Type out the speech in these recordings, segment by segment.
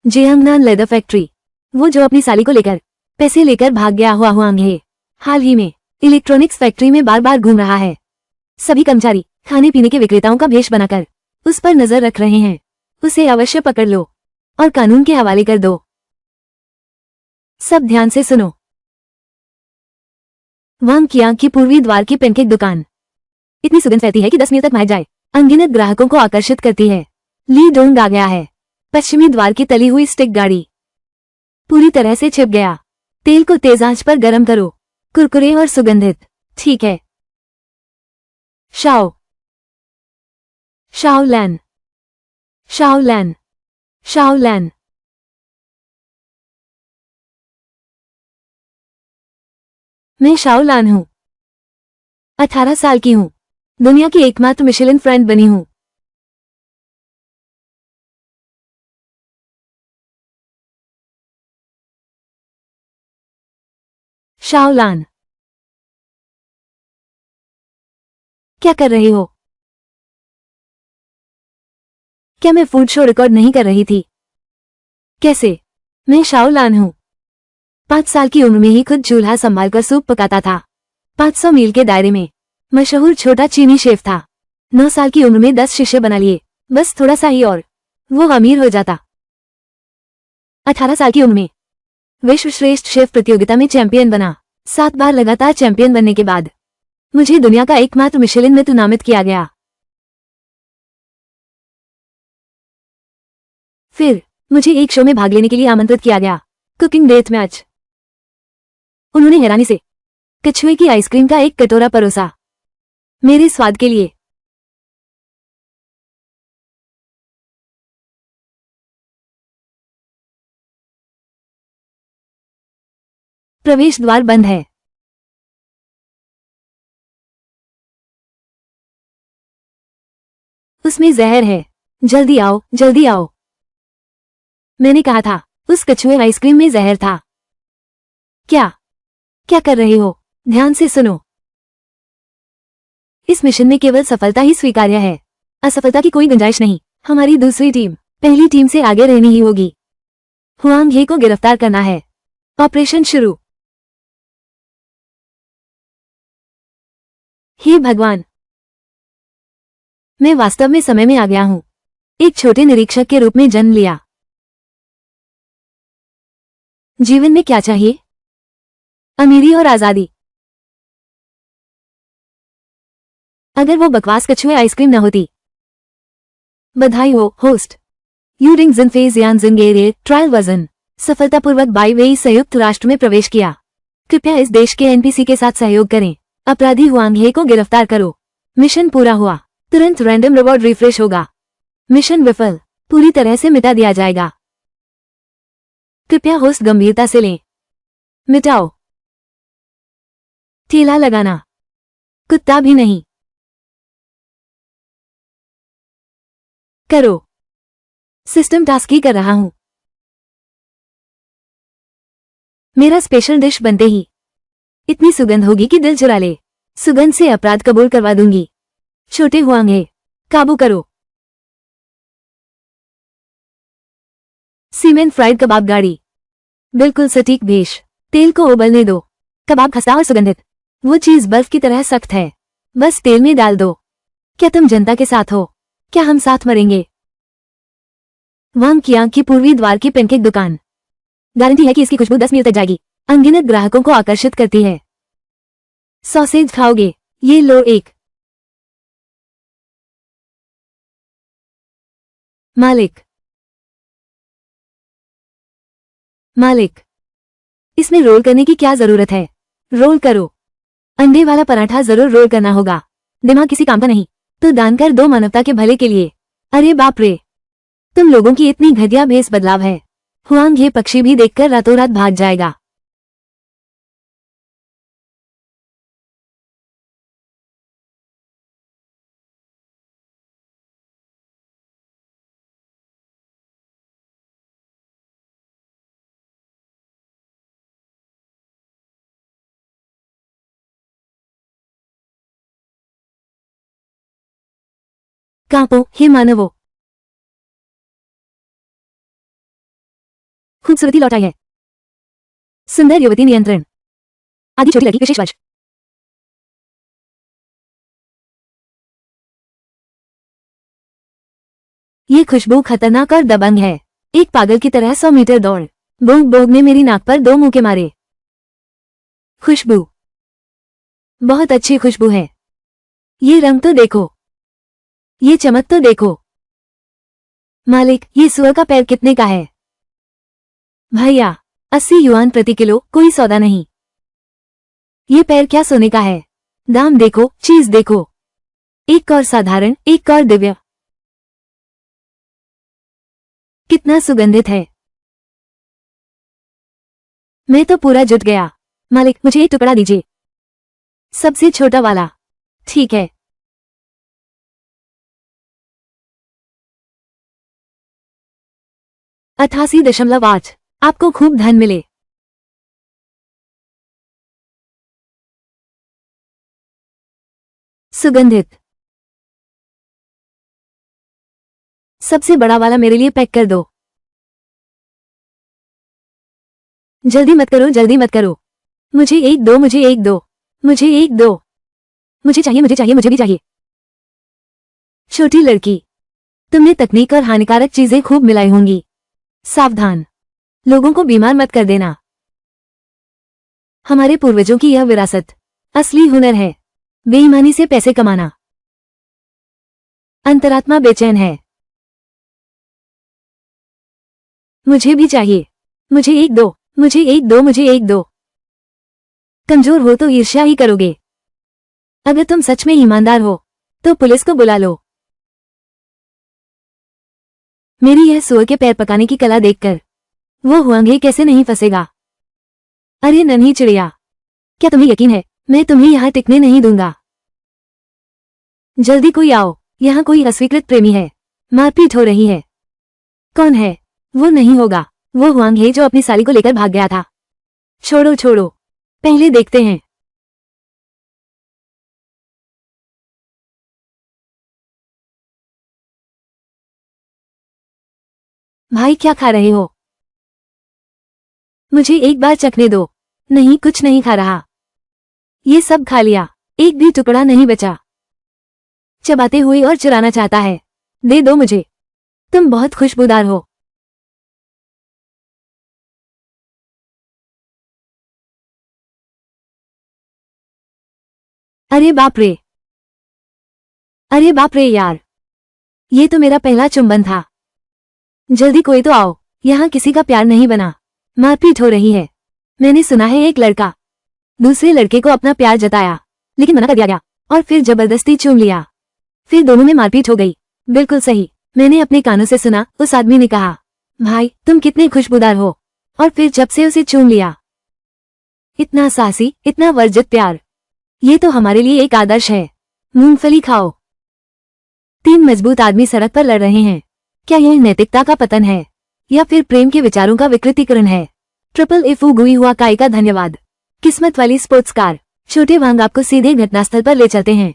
Jiangnan leather factory. वो जो अपनी साली को लेकर पैसे लेकर भाग गया हुआ हुआंग हे हाल ही में इलेक्ट्रॉनिक्स फैक्ट्री में बार बार घूम रहा है। सभी कर्मचारी खाने पीने के विक्रेताओं का भेष बनाकर उस पर नजर रख रहे हैं। उसे अवश्य पकड़ लो और कानून के हवाले कर दो। सब ध्यान से सुनो। वांग कियांग की पूर्वी द्वार की पेनकेक दुकान इतनी सुगंध फैलती है कि 10 मील तक महक जाए। अनगिनत ग्राहकों को आकर्षित करती है। ली डोंग आ गया है। पश्चिमी द्वार की तली हुई स्टिक गाड़ी पूरी तरह से छिप गया। तेल को तेज आंच पर गर्म करो। कुरकुरे और सुगंधित। ठीक है। शाओ शाओलैन शाओलैन शाओलैन। मैं शाओलान हूँ। 18 साल की हूँ। दुनिया की एकमात्र मिशेलिन फ्रेंड बनी हूँ। शाओलान, क्या कर रहे हो? क्या मैं फूड शो रिकॉर्ड नहीं कर रही थी? कैसे? मैं शाओलान हूँ। 5 साल की उम्र में ही खुद चूल्हा संभालकर सूप पकाता था। 500 मील के दायरे में मशहूर छोटा चीनी शेफ था। 9 साल की उम्र में 10 शिष्य बना लिए। बस थोड़ा सा ही और वो अमीर हो जाता। 18 साल की उम्र में विश्व श्रेष्ठ शेफ प्रतियोगिता में चैंपियन बना। 7 बार लगातार चैंपियन बनने के बाद मुझे दुनिया का एकमात्र मिशेलिन में नामित किया गया। फिर मुझे एक शो में भाग लेने के लिए आमंत्रित किया गया, कुकिंग डेथ मैच। उन्होंने हैरानी से कछुए की आइसक्रीम का एक कटोरा परोसा मेरे स्वाद के लिए। प्रवेश द्वार बंद है। उसमें जहर है। जल्दी आओ, जल्दी आओ। मैंने कहा था उस कछुए आइसक्रीम में जहर था। क्या क्या कर रहे हो? ध्यान से सुनो। इस मिशन में केवल सफलता ही स्वीकार्य है। असफलता की कोई गुंजाइश नहीं। हमारी दूसरी टीम पहली टीम से आगे रहनी ही होगी। हुआंग हे को गिरफ्तार करना है। ऑपरेशन शुरू। हे भगवान, मैं वास्तव में समय में आ गया हूँ। एक छोटे निरीक्षक के रूप में जन्म लिया। जीवन में क्या चाहिए? अमीरी और आजादी। अगर वो बकवास कछुए आइसक्रीम न होती। बधाई हो होस्ट। यूरिंग जिनफेज यान जिंगेरे ट्रायल वजन सफलतापूर्वक बाईवेई संयुक्त राष्ट्र में प्रवेश किया। कृपया इस देश के एनपीसी के साथ सहयोग करें। अपराधी हुआंग हे को गिरफ्तार करो। मिशन पूरा हुआ। तुरंत रैंडम रिवॉर्ड रिफ्रेश होगा। मिशन विफल। पूरी तरह से मिटा दिया जाएगा। कृपया होस्ट गंभीरता से लें। मिटाओ। ठेला लगाना। कुत्ता भी नहीं। करो। सिस्टम टास्क ही कर रहा हूं। मेरा स्पेशल डिश बनते ही इतनी सुगंध होगी कि दिल चुरा ले। सुगंध से अपराध कबूल करवा दूंगी। छोटे हुआंग हे, काबू करो। सीमेंट फ्राइड कबाब गाड़ी। बिल्कुल सटीक भेष। तेल को उबलने दो। कबाब खस्ता और सुगंधित। वो चीज बर्फ की तरह सख्त है। बस तेल में डाल दो। क्या तुम जनता के साथ हो? क्या हम साथ मरेंगे? वांग कियांग की पूर्वी द्वार की पेनकेक दुकान। गारंटी है कि इसकी खुशबू 10 मील तक जाएगी। अनगिनत ग्राहकों को आकर्षित करती है। सॉसेज खाओगे? ये लो एक। मालिक मालिक, इसमें रोल करने की क्या जरूरत है? रोल करो। अंडे वाला पराठा जरूर रोल करना होगा। दिमाग किसी काम का नहीं तो दान कर दो मानवता के भले के लिए। अरे बाप रे, तुम लोगों की इतनी घटिया भेस बदलाव है। हुआंग ये पक्षी भी देखकर रातों रात भाग जाएगा। कांपो हे मानवों। खूबसूरती लौट आई है। सुंदर युवती नियंत्रण। आदि छोटी लड़की विशेष वर्ष। ये खुशबू खतरनाक और दबंग है। एक पागल की तरह 100 मीटर दौड़। बोग बोग ने मेरी नाक पर 2 मुक्के मारे। खुशबू बहुत अच्छी खुशबू है। ये रंग तो देखो, ये चमक तो देखो। मालिक, ये सुअर का पैर कितने का है? भैया, 80 युआन प्रति किलो, कोई सौदा नहीं। ये पैर क्या सोने का है? दाम देखो, चीज देखो। एक और साधारण, एक और दिव्य। कितना सुगंधित है। मैं तो पूरा जुट गया। मालिक, मुझे एक टुकड़ा दीजिए। सबसे छोटा वाला। ठीक है। $88.8। आपको खूब धन मिले। सुगंधित। सबसे बड़ा वाला मेरे लिए पैक कर दो। जल्दी मत करो, जल्दी मत करो। मुझे एक दो, मुझे एक दो, मुझे एक दो। मुझे चाहिए, मुझे चाहिए, मुझे भी चाहिए। छोटी लड़की, तुमने तकनीक और हानिकारक चीजें खूब मिलाई होंगी। सावधान, लोगों को बीमार मत कर देना। हमारे पूर्वजों की यह विरासत, असली हुनर है। बेईमानी से पैसे कमाना। अंतरात्मा बेचैन है। मुझे भी चाहिए। मुझे एक दो, मुझे एक दो, मुझे एक दो। कमजोर हो तो ईर्ष्या ही करोगे। अगर तुम सच में ईमानदार हो तो पुलिस को बुला लो। मेरी यह सुअर के पैर पकाने की कला देखकर वो हुआंगे कैसे नहीं फंसेगा। अरे नन्ही चिड़िया, क्या तुम्हें यकीन है मैं तुम्हें यहां टिकने नहीं दूंगा। जल्दी कोई आओ, यहां कोई अस्वीकृत प्रेमी है। मारपीट हो रही है। कौन है? वो नहीं होगा। वो हुआंग है जो अपनी साली को लेकर भाग गया था। छोड़ो छोड़ो, पहले देखते हैं। भाई क्या खा रहे हो? मुझे एक बार चखने दो। नहीं, कुछ नहीं खा रहा। ये सब खा लिया, एक भी टुकड़ा नहीं बचा। चबाते हुए और चुराना चाहता है। दे दो मुझे। तुम बहुत खुशबूदार हो। अरे बाप रे, अरे बाप रे यार, ये तो मेरा पहला चुंबन था। जल्दी कोई तो आओ, यहाँ किसी का प्यार नहीं बना। मारपीट हो रही है। मैंने सुना है एक लड़का दूसरे लड़के को अपना प्यार जताया, लेकिन मना कर दिया गया और फिर जबरदस्ती चूम लिया। फिर दोनों में मारपीट हो गई। बिल्कुल सही, मैंने अपने कानों से सुना। उस आदमी ने कहा, भाई तुम कितने खुशबूदार हो, और फिर जब से उसे चूम लिया। इतना साहसी, इतना वर्जित प्यार, ये तो हमारे लिए एक आदर्श है। मूंगफली खाओ। 3 मजबूत आदमी सड़क पर लड़ रहे हैं। क्या यह नैतिकता का पतन है या फिर प्रेम के विचारों का विकृतीकरण है? ट्रिपल एफू गुई हुआ काई का धन्यवाद। किस्मत वाली स्पोर्ट्स कार। छोटे वांग आपको सीधे घटनास्थल पर ले चलते हैं।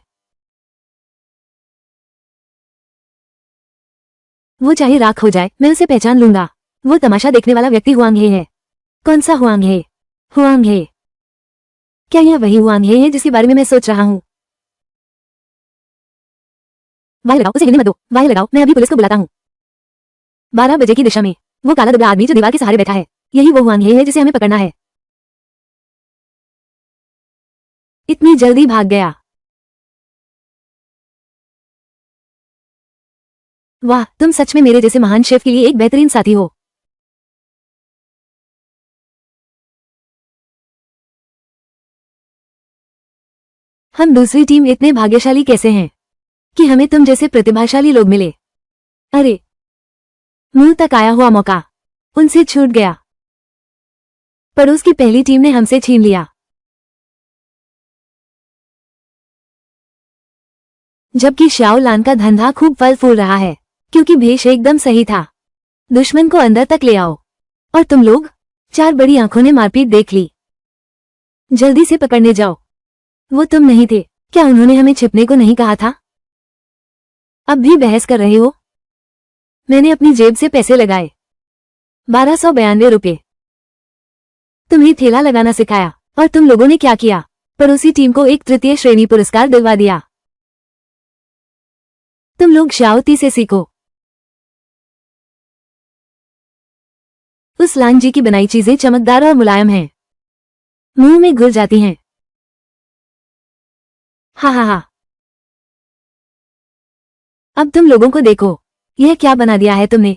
वो चाहे राख हो जाए, मैं उसे पहचान लूंगा। वो तमाशा देखने वाला व्यक्ति हुआंग हे है। कौन सा हुआंग हे? हुआंग हे। क्या यह वही हुआंग हे है जिसके बारे में मैं सोच रहा हूँ? वाई लगाओ, उसे हिलने मत दो। वाई लगाओ, मैं अभी पुलिस को बुलाता हूँ। 12 बजे की दिशा में वो काला दुबला आदमी जो दीवार के सहारे बैठा है, यही वो हुआंग हे है जिसे हमें पकड़ना है। इतनी जल्दी भाग गया। वाह, तुम सच में मेरे जैसे महान शेफ के लिए एक बेहतरीन साथी हो। हम दूसरी टीम इतने भाग्यशाली कैसे हैं कि हमें तुम जैसे प्रतिभाशाली लोग मिले। अरे, मुंह तक आया हुआ मौका उनसे छूट गया। पड़ोस की पहली टीम ने हमसे छीन लिया। जबकि श्याओ लान का धंधा खूब फल फूल रहा है, क्योंकि भेष एकदम सही था। दुश्मन को अंदर तक ले आओ। और तुम लोग? 4 बड़ी आंखों ने मारपीट देख ली। जल्दी से पकड़ने जाओ। वो तुम नहीं थे क्या? उन्होंने हमें छिपने को नहीं कहा था? अब भी बहस कर रहे हो? मैंने अपनी जेब से पैसे लगाए। ₹1292। तुम्हें ठेला लगाना सिखाया और तुम लोगों ने क्या किया? पड़ोसी टीम को एक तृतीय श्रेणी पुरस्कार दिलवा दिया। तुम लोग शाओती से सीखो। उस लांग जी की बनाई चीजें चमकदार और मुलायम हैं, मुंह में घुल जाती हैं। हा हा हा। अब तुम लोगों को देखो, यह क्या बना दिया है तुमने?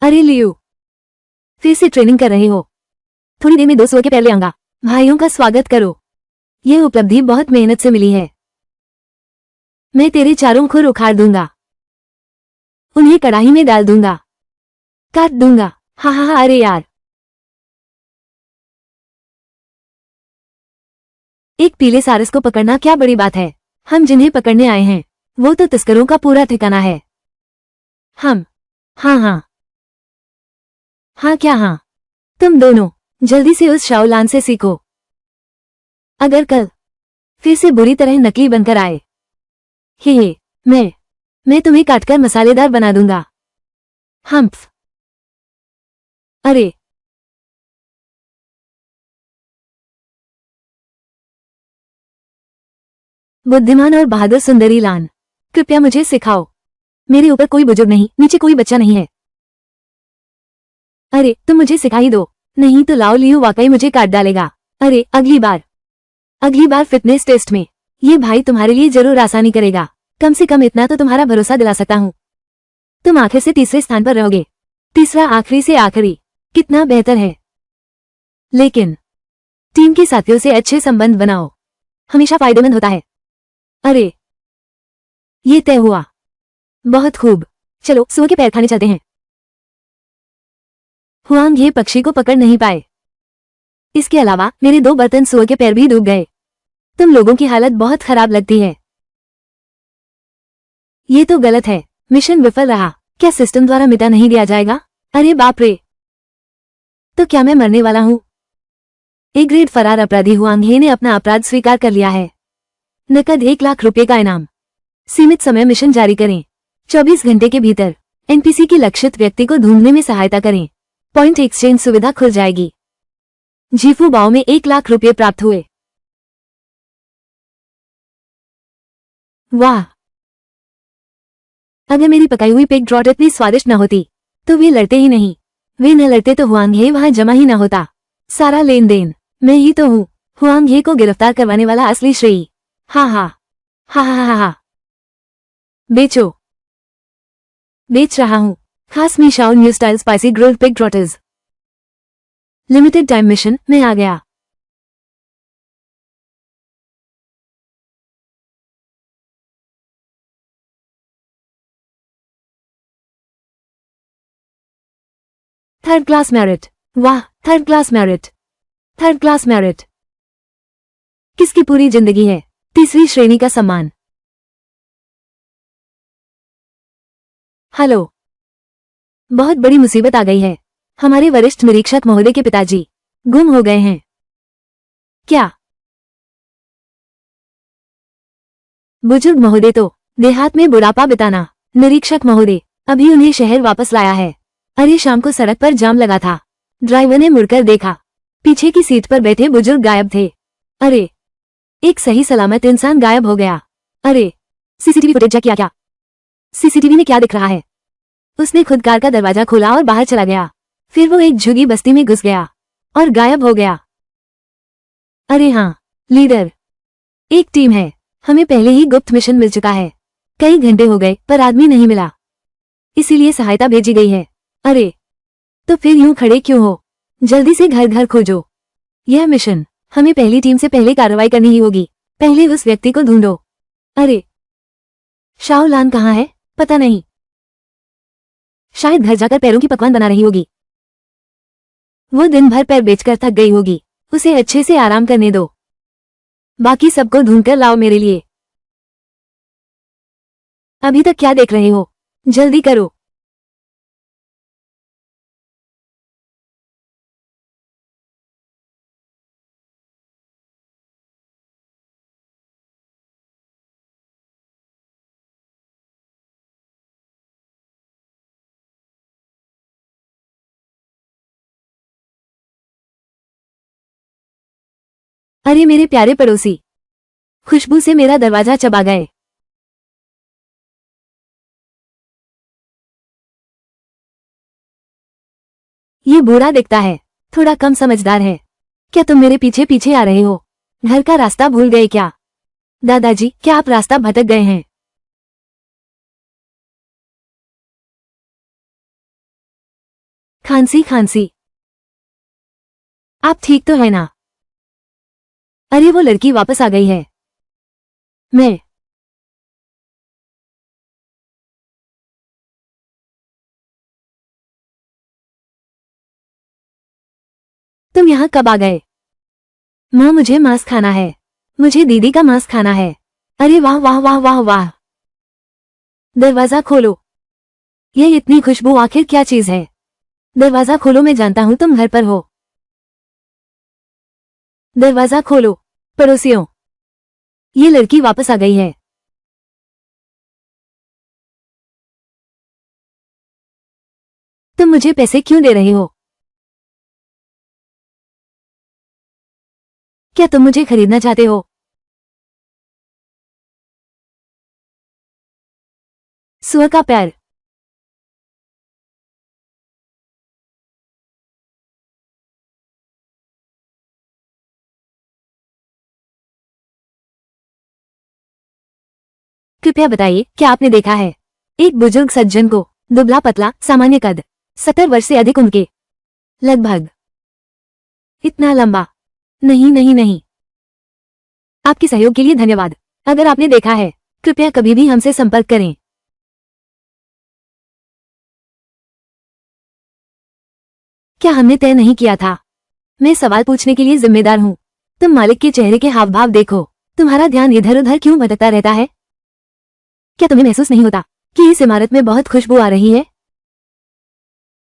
अरे लियो, फिर से ट्रेनिंग कर रहे हो? थोड़ी देर में 2 सुअर के पैर ले आऊंगा। भाइयों का स्वागत करो। यह उपलब्धि बहुत मेहनत से मिली है। मैं तेरे चारों खुर उखाड़ दूंगा, उन्हें कढ़ाई में डाल दूंगा, काट दूंगा। हा हा हा। अरे यार, एक पीले सारस को पकड़ना क्या बड़ी बात है। हम जिन्हें पकड़ने आए हैं वो तो तस्करों का पूरा ठिकाना है। हम। हाँ हाँ। हाँ क्या हाँ? तुम दोनों जल्दी से उस शाओलान से सीखो। अगर कल फिर से बुरी तरह नकली बनकर आए, हे मैं तुम्हें काटकर मसालेदार बना दूंगा। हम्फ। अरे बुद्धिमान और बहादुर सुंदरी लान, कृपया मुझे सिखाओ। मेरे ऊपर कोई बुजुर्ग नहीं, नीचे कोई बच्चा नहीं है। अरे तुम मुझे सिखा ही दो, नहीं तो लाओ लियो वाकई मुझे काट डालेगा। अरे अगली बार फिटनेस टेस्ट में ये भाई तुम्हारे लिए जरूर आसानी करेगा। कम से कम इतना तो तुम्हारा भरोसा दिला सकता हूँ। तुम आखिर से तीसरे स्थान पर रहोगे। तीसरा आखिरी से आखिरी, कितना बेहतर है। लेकिन टीम के साथियों से अच्छे संबंध बनाओ, हमेशा फायदेमंद होता है। अरे ये तय हुआ। बहुत खूब, चलो सुअर के पैर खाने चलते हैं। हुआंग ये पक्षी को पकड़ नहीं पाए। इसके अलावा मेरे 2 बर्तन सुअर के पैर भी डूब गए। तुम लोगों की हालत बहुत खराब लगती है। ये तो गलत है, मिशन विफल रहा। क्या सिस्टम द्वारा मिटा नहीं दिया जाएगा? अरे बाप रे, तो क्या मैं मरने वाला हूँ? ए ग्रेड फरार अपराधी हुआंग हे ने अपना अपराध स्वीकार कर लिया है। नकद 1 लाख रुपए का इनाम। सीमित समय मिशन जारी करें। 24 घंटे के भीतर एनपीसी की लक्षित व्यक्ति को ढूंढने में सहायता करें। पॉइंट एक्सचेंज सुविधा खुल जाएगी। जीफू बाओ में 1 लाख रुपए प्राप्त हुए। वाह, अगर मेरी पकाई हुई पिग ड्रॉट इतनी स्वादिष्ट न होती तो वे लड़ते ही नहीं। वे न लड़ते तो हुआंग हे वहां जमा ही न होता। सारा लेन देन मैं ही तो हूँ। हुआंग हे को गिरफ्तार करवाने वाला असली श्रेयी। हा हा हा हा हा हा। बेचो, बेच रहा हूँ। खास मीशाओ new style spicy grilled pig trotters. Limited time mission में आ गया। Third class merit. वाह, third class merit, third class merit. किसकी पूरी जिंदगी है तीसरी श्रेणी का सम्मान। हेलो, बहुत बड़ी मुसीबत आ गई है। हमारे वरिष्ठ निरीक्षक महोदय के पिताजी गुम हो गए हैं। क्या? बुजुर्ग महोदय तो देहात में बुढ़ापा बिताना। निरीक्षक महोदय अभी उन्हें शहर वापस लाया है। अरे शाम को सड़क पर जाम लगा था। ड्राइवर ने मुड़कर देखा, पीछे की सीट पर बैठे बुजुर्ग गायब थे। अरे, एक सही सलामत इंसान गायब हो गया। अरे, सीसीटीवी फुटेज चेक किया क्या? सीसीटीवी में क्या दिख रहा है? उसने खुद कार का दरवाजा खोला और बाहर चला गया। फिर वो एक झुगी बस्ती में घुस गया और गायब हो गया। अरे हाँ, लीडर, एक टीम है। हमें पहले ही गुप्त मिशन मिल चुका है। कई घंटे हो गए पर आदमी नहीं मिला, इसीलिए सहायता भेजी गई है। अरे, तो फिर यूं खड़े क्यों हो? जल्दी से घर घर खोजो। यह मिशन हमें पहली टीम से पहले कार्रवाई करनी ही होगी। पहले उस व्यक्ति को ढूंढो। अरे, शाओलान कहाँ है? पता नहीं, शायद घर जाकर पैरों की पकवान बना रही होगी। वो दिन भर पैर बेचकर थक गई होगी। उसे अच्छे से आराम करने दो। बाकी सबको ढूंढकर लाओ मेरे लिए। अभी तक क्या देख रहे हो? जल्दी करो। अरे मेरे प्यारे पड़ोसी, खुशबू से मेरा दरवाजा चबा गए। ये बूढ़ा दिखता है, थोड़ा कम समझदार है। क्या तुम मेरे पीछे पीछे आ रहे हो? घर का रास्ता भूल गए क्या? दादाजी, क्या आप रास्ता भटक गए हैं? खांसी खांसी। आप ठीक तो है ना? अरे वो लड़की वापस आ गई है। मैं तुम यहाँ कब आ गए? माँ, मुझे मांस खाना है। मुझे दीदी का मांस खाना है। अरे वाह वाह वाह वाह वाह। दरवाजा खोलो। ये इतनी खुशबू आखिर क्या चीज है? दरवाजा खोलो, मैं जानता हूँ तुम घर पर हो। दरवाजा खोलो। पड़ोसियों, ये लड़की वापस आ गई है। तुम मुझे पैसे क्यों दे रहे हो? क्या तुम मुझे खरीदना चाहते हो? सुअर का पैर। कृपया बताइए, क्या आपने देखा है एक बुजुर्ग सज्जन को, दुबला पतला, सामान्य कद, 70 वर्ष से अधिक उम्र के, लगभग। इतना लंबा? नहीं नहीं नहीं। आपके सहयोग के लिए धन्यवाद। अगर आपने देखा है, कृपया कभी भी हमसे संपर्क करें। क्या हमने तय नहीं किया था? मैं सवाल पूछने के लिए जिम्मेदार हूँ। तुम मालिक के चेहरे के हाव भाव देखो। तुम्हारा ध्यान इधर उधर क्यों भटकता रहता है? क्या तुम्हें महसूस नहीं होता कि इस इमारत में बहुत खुशबू आ रही है?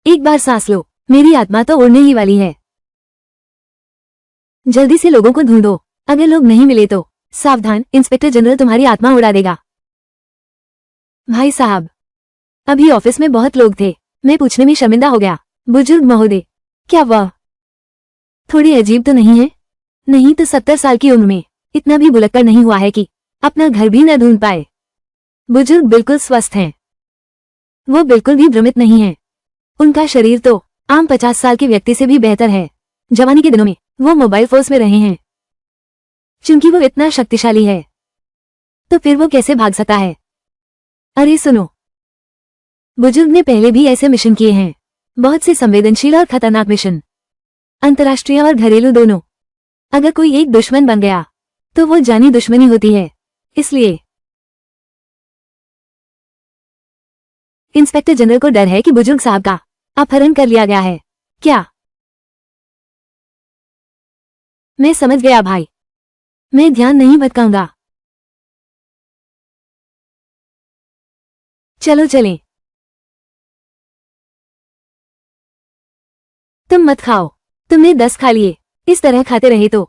एक बार सांस लो, मेरी आत्मा तो उड़ने ही वाली है। जल्दी से लोगों को ढूंढो। अगर लोग नहीं मिले तो सावधान, इंस्पेक्टर जनरल तुम्हारी आत्मा उड़ा देगा। भाई साहब, अभी ऑफिस में बहुत लोग थे, मैं पूछने में शर्मिंदा हो गया। बुजुर्ग महोदय, क्या वह थोड़ी अजीब तो नहीं है? नहीं तो 70 साल की उम्र में इतना भी भुलक्कड़ नहीं हुआ है कि अपना घर भी न ढूंढ पाए। बुजुर्ग बिल्कुल स्वस्थ हैं। वो बिल्कुल भी भ्रमित नहीं है। उनका शरीर तो आम 50 साल के व्यक्ति से भी बेहतर है। जवानी के दिनों में वो मोबाइल फोर्स में रहे हैं। चूंकि वो इतना शक्तिशाली है, तो फिर वो कैसे भाग सकता है? अरे सुनो, बुजुर्ग ने पहले भी ऐसे मिशन किए हैं, बहुत से संवेदनशील और खतरनाक मिशन, अंतर्राष्ट्रीय और घरेलू दोनों। अगर कोई एक दुश्मन बन गया, तो वो जानी दुश्मनी होती है। इसलिए इंस्पेक्टर जनरल को डर है कि बुजुर्ग साहब का अपहरण कर लिया गया है। क्या? मैं समझ गया भाई, मैं ध्यान नहीं भटकाऊंगा। चलो चलें। तुम मत खाओ, तुमने 10 खा लिए। इस तरह खाते रहे तो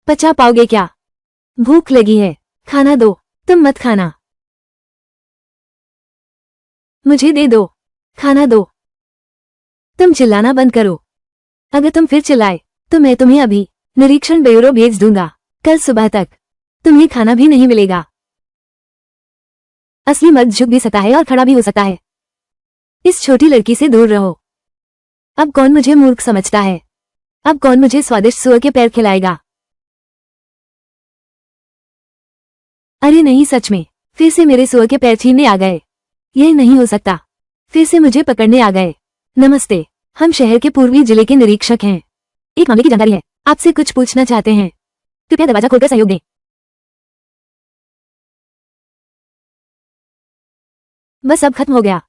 पचा पाओगे क्या? भूख लगी है, खाना दो। तुम मत खाना, मुझे दे दो। खाना दो। तुम चिल्लाना बंद करो। अगर तुम फिर चिल्लाए, तो मैं तुम्हें अभी निरीक्षण ब्यूरो भेज दूंगा। कल सुबह तक तुम्हें खाना भी नहीं मिलेगा। असली मर्द झुक भी सकता है और खड़ा भी हो सकता है। इस छोटी लड़की से दूर रहो। अब कौन मुझे मूर्ख समझता है? अब कौन मुझे स्वादिष्ट सुअर के पैर खिलाएगा? अरे नहीं, सच में फिर से मेरे सुअर के पैर छीनने आ गए। यह नहीं हो सकता, फिर से मुझे पकड़ने आ गए। नमस्ते, हम शहर के पूर्वी जिले के निरीक्षक हैं। एक मामले की जानकारी है, आपसे कुछ पूछना चाहते हैं। कृपया दरवाजा खोलकर सहयोग दें। बस अब खत्म हो गया।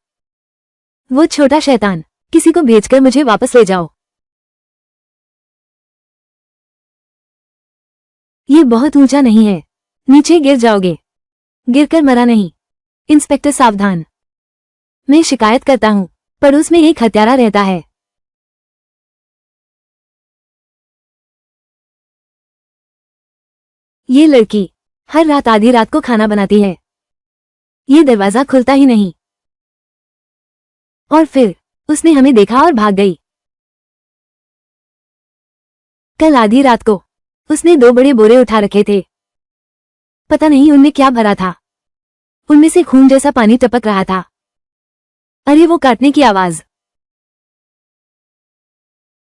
वो छोटा शैतान, किसी को भेजकर मुझे वापस ले जाओ। ये बहुत ऊंचा नहीं है, नीचे गिर जाओगे। गिरकर मरा नहीं। इंस्पेक्टर सावधान, मैं शिकायत करता हूँ, पड़ोस में एक हत्यारा रहता है। ये लड़की हर रात आधी रात को खाना बनाती है। ये दरवाजा खुलता ही नहीं, और फिर उसने हमें देखा और भाग गई। कल आधी रात को उसने 2 बड़े बोरे उठा रखे थे। पता नहीं उनमें क्या भरा था। उनमें से खून जैसा पानी टपक रहा था। अरे वो काटने की आवाज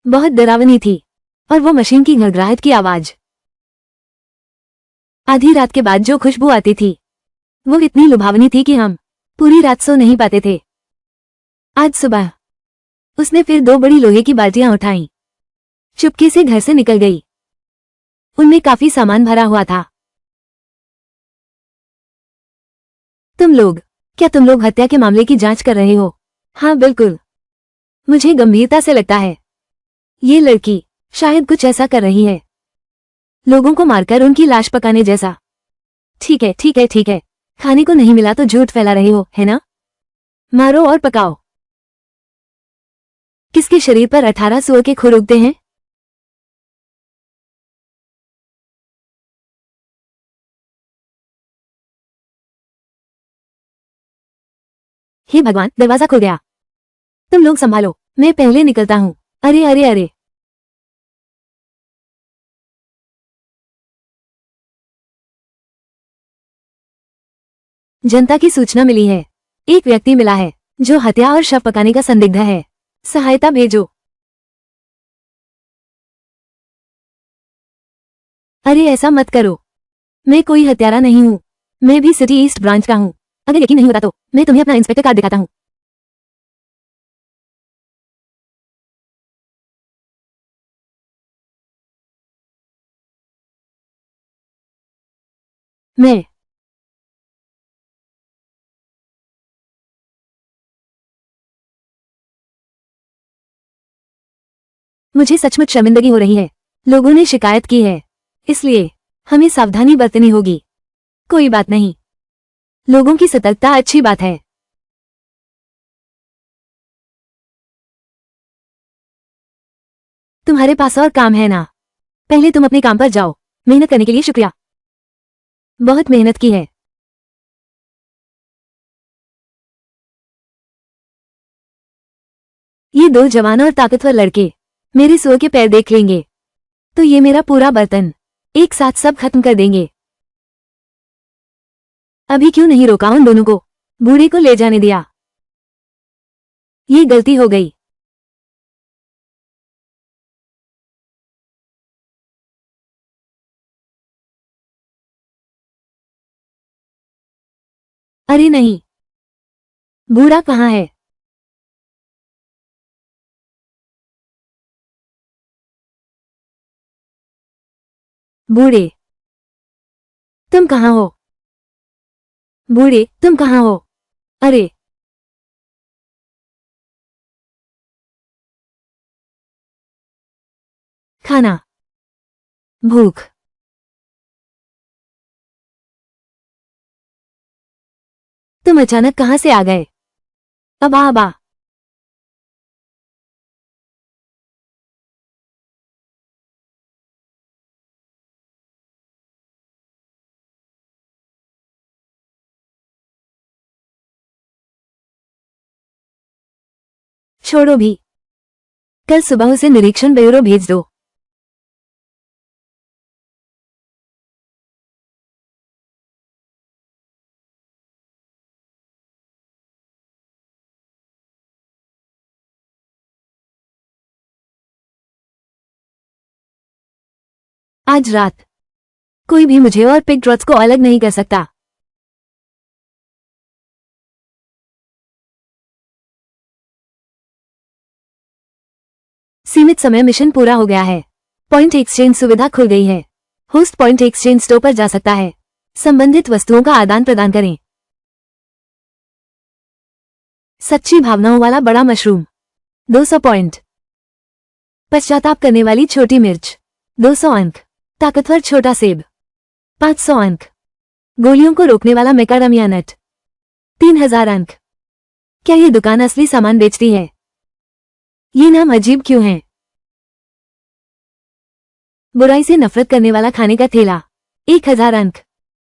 बहुत डरावनी थी, और वो मशीन की घड़घड़ाहट की आवाज। आधी रात के बाद जो खुशबू आती थी वो इतनी लुभावनी थी कि हम पूरी रात सो नहीं पाते थे। आज सुबह उसने फिर 2 बड़ी लोहे की बाल्टियां उठाईं। चुपके से घर से निकल गई। उनमें काफी सामान भरा हुआ था। क्या तुम लोग हत्या के मामले की जांच कर रहे हो? हाँ बिल्कुल। मुझे गंभीरता से लगता है ये लड़की शायद कुछ ऐसा कर रही है, लोगों को मारकर उनकी लाश पकाने जैसा। ठीक है ठीक है ठीक है, खाने को नहीं मिला तो झूठ फैला रहे हो, है ना? मारो और पकाओ। किसके शरीर पर 18 सूअर के खुर उगते हैं? हे भगवान, दरवाजा खुल गया। तुम लोग संभालो, मैं पहले निकलता हूँ। अरे अरे अरे, जनता की सूचना मिली है। एक व्यक्ति मिला है जो हत्या और शव पकाने का संदिग्ध है। सहायता भेजो। अरे ऐसा मत करो, मैं कोई हत्यारा नहीं हूँ। मैं भी सिटी ईस्ट ब्रांच का हूँ। अगर यकीन नहीं होता तो मैं तुम्हें अपना इंस्पेक्टर कार्ड दिखाता हूँ। मैं मुझे सचमुच शर्मिंदगी हो रही है। लोगों ने शिकायत की है, इसलिए हमें सावधानी बरतनी होगी। कोई बात नहीं, लोगों की सतर्कता अच्छी बात है। तुम्हारे पास और काम है ना? पहले तुम अपने काम पर जाओ। मेहनत करने के लिए शुक्रिया। बहुत मेहनत की है। ये 2 जवान और ताकतवर लड़के मेरे सुअर के पैर देख लेंगे तो ये मेरा पूरा बर्तन एक साथ सब खत्म कर देंगे। अभी क्यों नहीं रोका उन दोनों को? बूढ़े को ले जाने दिया। ये गलती हो गई। अरे नहीं, बूढ़ा कहाँ है? बूढ़े, तुम कहाँ हो? बूढ़े, तुम कहाँ हो? अरे खाना, भूख। तुम अचानक कहाँ से आ गए? अबा अबा, छोड़ो भी, कल सुबह उसे निरीक्षण ब्यूरो भेज दो। आज रात कोई भी मुझे और पिग ड्रॉट्स को अलग नहीं कर सकता। सीमित समय मिशन पूरा हो गया है। पॉइंट एक्सचेंज सुविधा खुल गई है। होस्ट पॉइंट एक्सचेंज स्टोर पर जा सकता है। संबंधित वस्तुओं का आदान प्रदान करें। सच्ची भावनाओं वाला बड़ा मशरूम 200 पॉइंट। पश्चाताप करने वाली छोटी मिर्च 200 अंक। ताकतवर छोटा सेब 500 अंक। गोलियों को रोकने वाला मैकाडमिया नट 3000 अंक। क्या ये दुकान असली सामान बेचती है? ये नाम अजीब क्यों है? बुराई से नफरत करने वाला खाने का ठेला 1000 अंक।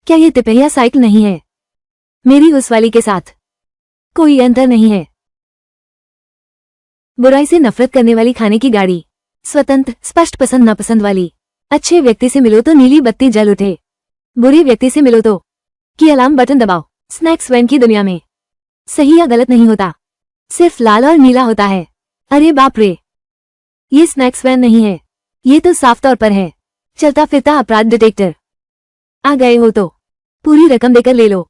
क्या ये तिपहिया साइकिल नहीं है? मेरी उस वाली के साथ कोई अंतर नहीं है। बुराई से नफरत करने वाली खाने की गाड़ी, स्वतंत्र, स्पष्ट पसंद नापसंद वाली अच्छे व्यक्ति से मिलो तो नीली बत्ती जल उठे, बुरे व्यक्ति से मिलो तो की अलार्म बटन दबाओ। स्नैक्स वैन की दुनिया में सही या गलत नहीं होता, सिर्फ लाल और नीला होता है। अरे बाप रे, ये स्नैक्स वैन नहीं है, ये तो साफ तौर पर है चलता फिरता अपराध डिटेक्टर। आ गए हो तो पूरी रकम देकर ले लो।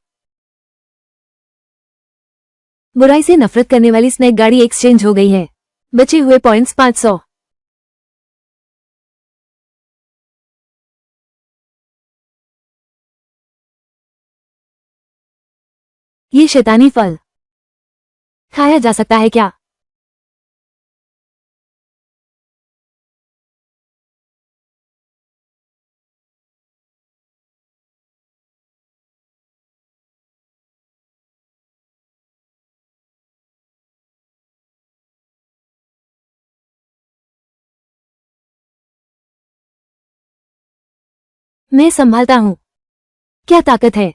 बुराई से नफरत करने वाली स्नैक गाड़ी एक्सचेंज हो गई है। बचे हुए पॉइंट्स 500। ये शैतानी फल खाया जा सकता है क्या? मैं संभालता हूं। क्या ताकत है?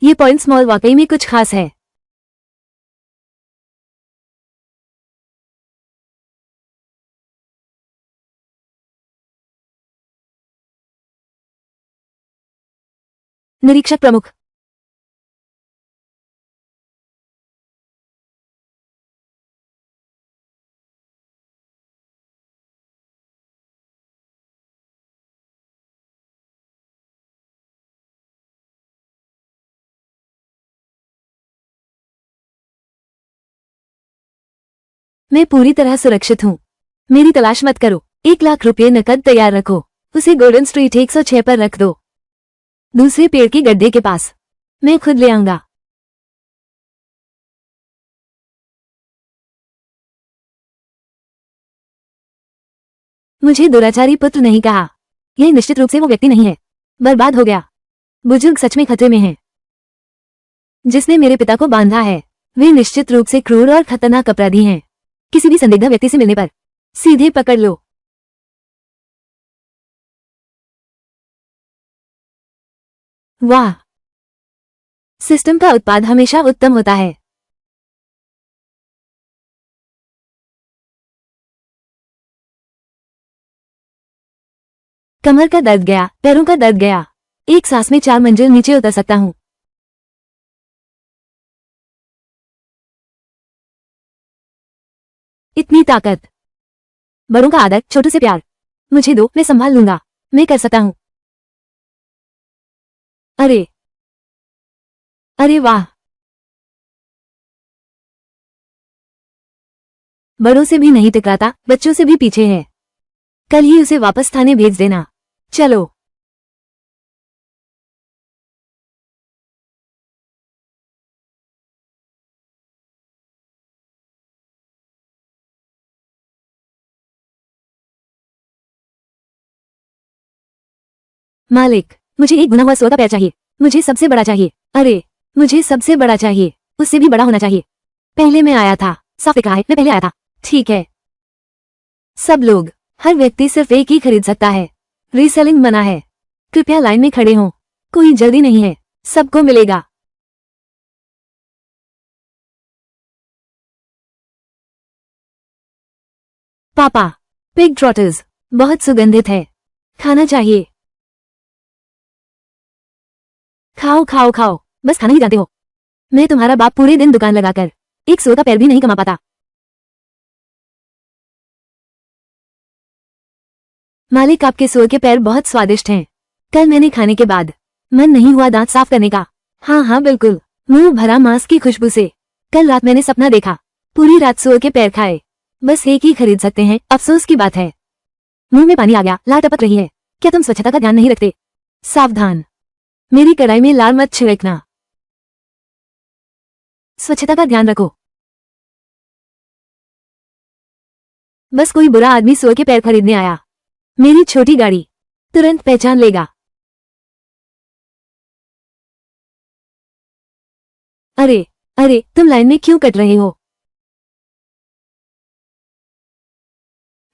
ये पॉइंट्स मॉल वाकई में कुछ खास है। निरीक्षक प्रमुख। मैं पूरी तरह सुरक्षित हूँ, मेरी तलाश मत करो। 1 लाख रुपये नकद तैयार रखो, उसे गोल्डन स्ट्रीट 106 पर रख दो, दूसरे पेड़ के गड्ढे के पास। मैं खुद ले आऊंगा। मुझे दुराचारी पुत्र नहीं कहा, यह निश्चित रूप से वो व्यक्ति नहीं है। बर्बाद हो गया। बुजुर्ग सच में खतरे में है। जिसने मेरे पिता को बांधा है वे निश्चित रूप से क्रूर और खतरनाक अपराधी हैं। किसी भी संदिग्ध व्यक्ति से मिलने पर सीधे पकड़ लो। वाह, सिस्टम का उत्पाद हमेशा उत्तम होता है। कमर का दर्द गया, पैरों का दर्द गया। एक सांस में 4 मंजिल नीचे उतर सकता हूँ। इतनी ताकत। बड़ों का आदर, छोटों से प्यार। मुझे दो, मैं संभाल लूंगा। मैं कर सकता हूँ। अरे अरे वाह, बड़ों से भी नहीं टकराता, बच्चों से भी पीछे है। कल ही उसे वापस थाने भेज देना। चलो। मालिक, मुझे एक भुना हुआ सुअर का पैर चाहिए। मुझे सबसे बड़ा चाहिए। अरे, मुझे सबसे बड़ा चाहिए, उससे भी बड़ा होना चाहिए। पहले मैं आया था, साफ कहा है, मैं पहले आया था। ठीक है। सब लोग, हर व्यक्ति सिर्फ एक ही खरीद सकता है। रीसेलिंग मना है। कृपया लाइन में खड़े हों, कोई जल्दी नहीं है, सबको मिलेगा। पापा, पिग ट्रॉटर्स बहुत सुगंधित है, खाना चाहिए। खाओ खाओ खाओ, बस खाना ही जानते हो। मैं तुम्हारा बाप पूरे दिन दुकान लगाकर एक सुअर का पैर भी नहीं कमा पाता। मालिक, आपके सुअर के पैर बहुत स्वादिष्ट हैं। कल मैंने खाने के बाद मन नहीं हुआ दांत साफ करने का। हाँ हाँ बिल्कुल, मुंह भरा मांस की खुशबू से। कल रात मैंने सपना देखा, पूरी रात सुअर के पैर खाए। बस एक ही खरीद सकते हैं, अफसोस की बात है। मुंह में पानी आ गया, लार टपक रही है। क्या तुम स्वच्छता का ध्यान नहीं रखते? सावधान, मेरी कढ़ाई में लार मत छिड़कना। स्वच्छता का ध्यान रखो। बस कोई बुरा आदमी सुअर के पैर खरीदने आया। मेरी छोटी गाड़ी तुरंत पहचान लेगा। अरे अरे, तुम लाइन में क्यों कट रहे हो?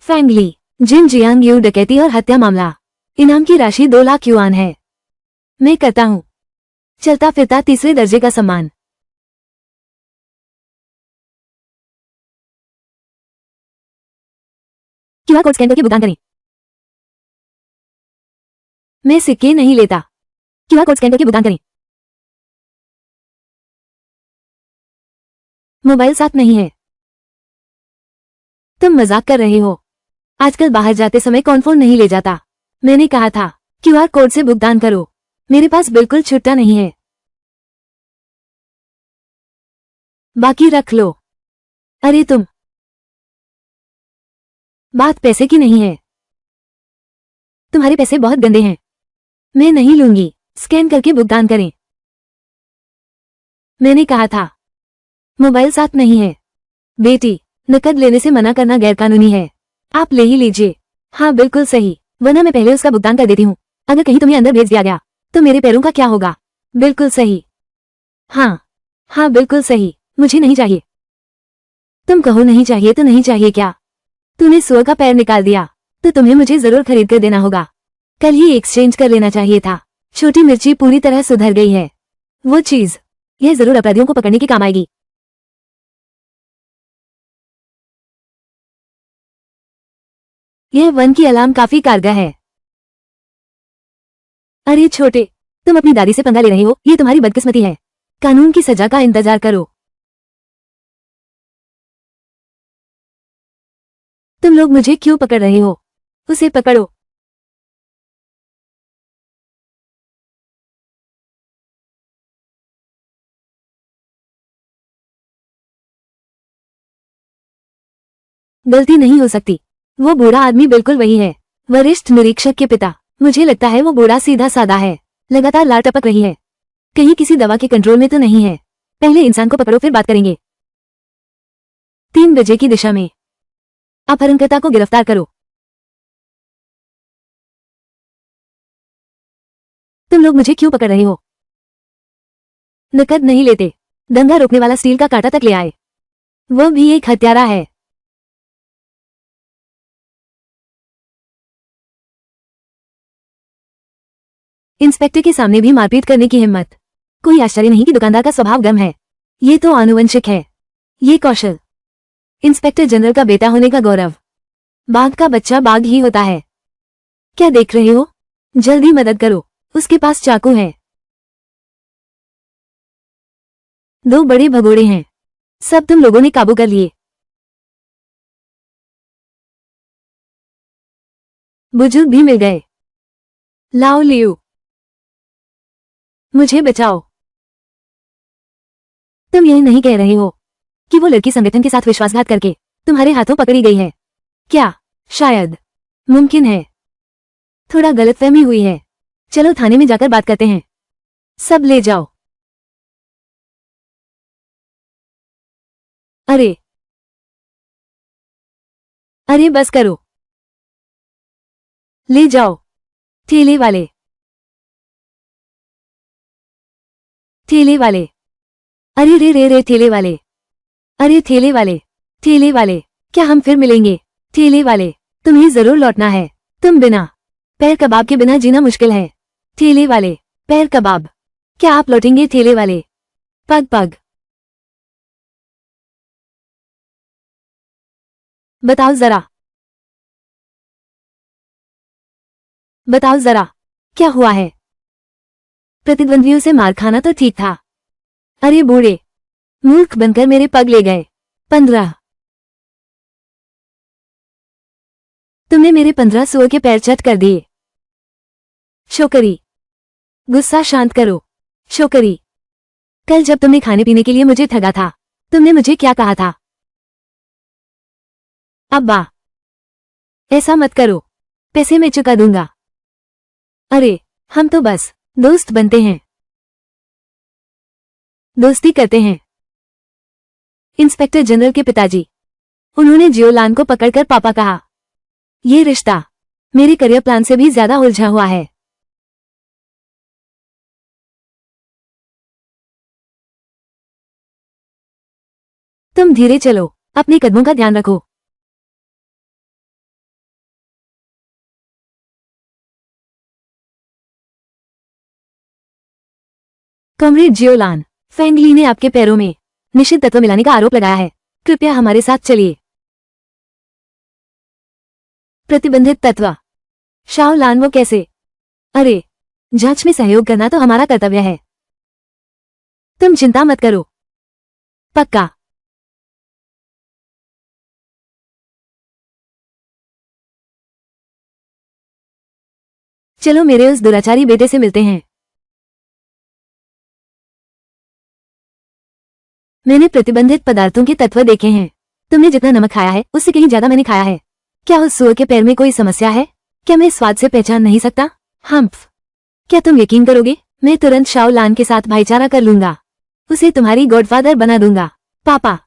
फैंगली, जिन जियांग यू डकैती और हत्या मामला। इनाम की राशि 2 लाख युआन है। मैं करता हूँ। चलता फिरता तीसरे दर्जे का सम्मान। क्यूआर कोड स्कैन करके भुगतान करें। मैं सिक्के नहीं लेता। क्यूआर कोड स्कैन करके भुगतान करें। मोबाइल साथ नहीं है। तुम मजाक कर रहे हो। आजकल बाहर जाते समय कौन फोन नहीं ले जाता। मैंने कहा था क्यूआर कोड से भुगतान करो। मेरे पास बिल्कुल छुट्टा नहीं है। बाकी रख लो। अरे तुम, बात पैसे की नहीं है। तुम्हारे पैसे बहुत गंदे हैं। मैं नहीं लूंगी। स्कैन करके भुगतान करें। मैंने कहा था मोबाइल साथ नहीं है। बेटी, नकद लेने से मना करना गैरकानूनी है। आप ले ही लीजिए। हाँ बिल्कुल सही, वरना मैं पहले उसका भुगतान कर देती हूँ। अगर कहीं तुम्हें अंदर भेज दिया गया तो मेरे पैरों का क्या होगा। बिल्कुल सही। हाँ हाँ बिल्कुल सही, मुझे नहीं चाहिए। तुम कहो नहीं चाहिए तो नहीं चाहिए क्या। तूने सुअर का पैर निकाल दिया तो तुम्हें मुझे जरूर खरीद कर देना होगा। कल ही एक्सचेंज कर लेना चाहिए था। छोटी मिर्ची पूरी तरह सुधर गई है। वो चीज, यह जरूर अपराधियों को पकड़ने के काम आएगी। यह वन की अलार्म काफी कारगर है। अरे छोटे, तुम अपनी दादी से पंगा ले रहे हो, ये तुम्हारी बदकिस्मती है। कानून की सजा का इंतजार करो। तुम लोग मुझे क्यों पकड़ रहे हो। उसे पकड़ो। गलती नहीं हो सकती। वो बूढ़ा आदमी बिल्कुल वही है, वरिष्ठ निरीक्षक के पिता। मुझे लगता है वो बूढ़ा सीधा साधा है। लगातार लार टपक रही है। कहीं किसी दवा के कंट्रोल में तो नहीं है। पहले इंसान को पकड़ो फिर बात करेंगे। 3 बजे की दिशा में अपहरणकर्ता को गिरफ्तार करो। तुम लोग मुझे क्यों पकड़ रहे हो। नकद नहीं लेते। दंगा रोकने वाला स्टील का कांटा तक ले आए। वो भी एक हत्यारा है। इंस्पेक्टर के सामने भी मारपीट करने की हिम्मत। कोई आश्चर्य नहीं कि दुकानदार का स्वभाव गम है। ये तो आनुवंशिक है। ये कौशल, इंस्पेक्टर जनरल का बेटा होने का गौरव। बाघ का बच्चा बाघ ही होता है। क्या देख रहे हो, जल्दी मदद करो। उसके पास चाकू है। 2 बड़े भगोड़े हैं। सब तुम लोगों ने काबू कर लिए। बुजुर्ग भी मिल गए। लाओ लियो, मुझे बचाओ। तुम यही नहीं कह रहे हो कि वो लड़की संगठन के साथ विश्वासघात करके तुम्हारे हाथों पकड़ी गई है। क्या शायद मुमकिन है। थोड़ा गलतफहमी हुई है। चलो थाने में जाकर बात करते हैं। सब ले जाओ। अरे अरे बस करो। ले जाओ। ठेले वाले, ठेले वाले। अरे रे रे रे ठेले वाले। अरे ठेले वाले, ठेले वाले। क्या हम फिर मिलेंगे। ठेले वाले, तुम्हें जरूर लौटना है। तुम बिना पैर कबाब के बिना जीना मुश्किल है। ठेले वाले, पैर कबाब। क्या आप लौटेंगे ठेले वाले। पग पग। बताओ जरा, बताओ जरा, क्या हुआ है। प्रतिद्वंदियों से मार खाना तो ठीक था। अरे बूढ़े, मूर्ख बनकर मेरे पग ले गए। 15। तुमने मेरे 15 सुअर के पैर चट कर दिए। छोकरी, गुस्सा शांत करो। छोकरी, कल जब तुमने खाने पीने के लिए मुझे ठगा था, तुमने मुझे क्या कहा था। अब्बा, ऐसा मत करो, पैसे मैं चुका दूंगा। अरे, हम तो बस दोस्त बनते हैं, दोस्ती करते हैं। इंस्पेक्टर जनरल के पिताजी, उन्होंने जियोलान को पकड़कर पापा कहा। ये रिश्ता मेरे करियर प्लान से भी ज्यादा उलझा हुआ है। तुम धीरे चलो, अपने कदमों का ध्यान रखो। कॉमरेड जियोलान, फेंगली ने आपके पैरों में निषिद्ध तत्व मिलाने का आरोप लगाया है। कृपया हमारे साथ चलिए। प्रतिबंधित तत्व। शाओलान, वो कैसे? अरे, जांच में सहयोग करना तो हमारा कर्तव्य है। तुम चिंता मत करो। पक्का। चलो मेरे उस दुराचारी बेटे से मिलते हैं। मैंने प्रतिबंधित पदार्थों के तत्व देखे हैं। तुमने जितना नमक खाया है उससे कहीं ज्यादा मैंने खाया है। क्या उस सुअर के पैर में कोई समस्या है? क्या मैं स्वाद से पहचान नहीं सकता? हम्फ। क्या तुम यकीन करोगे? मैं तुरंत शाओलान के साथ भाईचारा कर लूंगा। उसे तुम्हारी गॉडफादर बना दूंगा। पापा,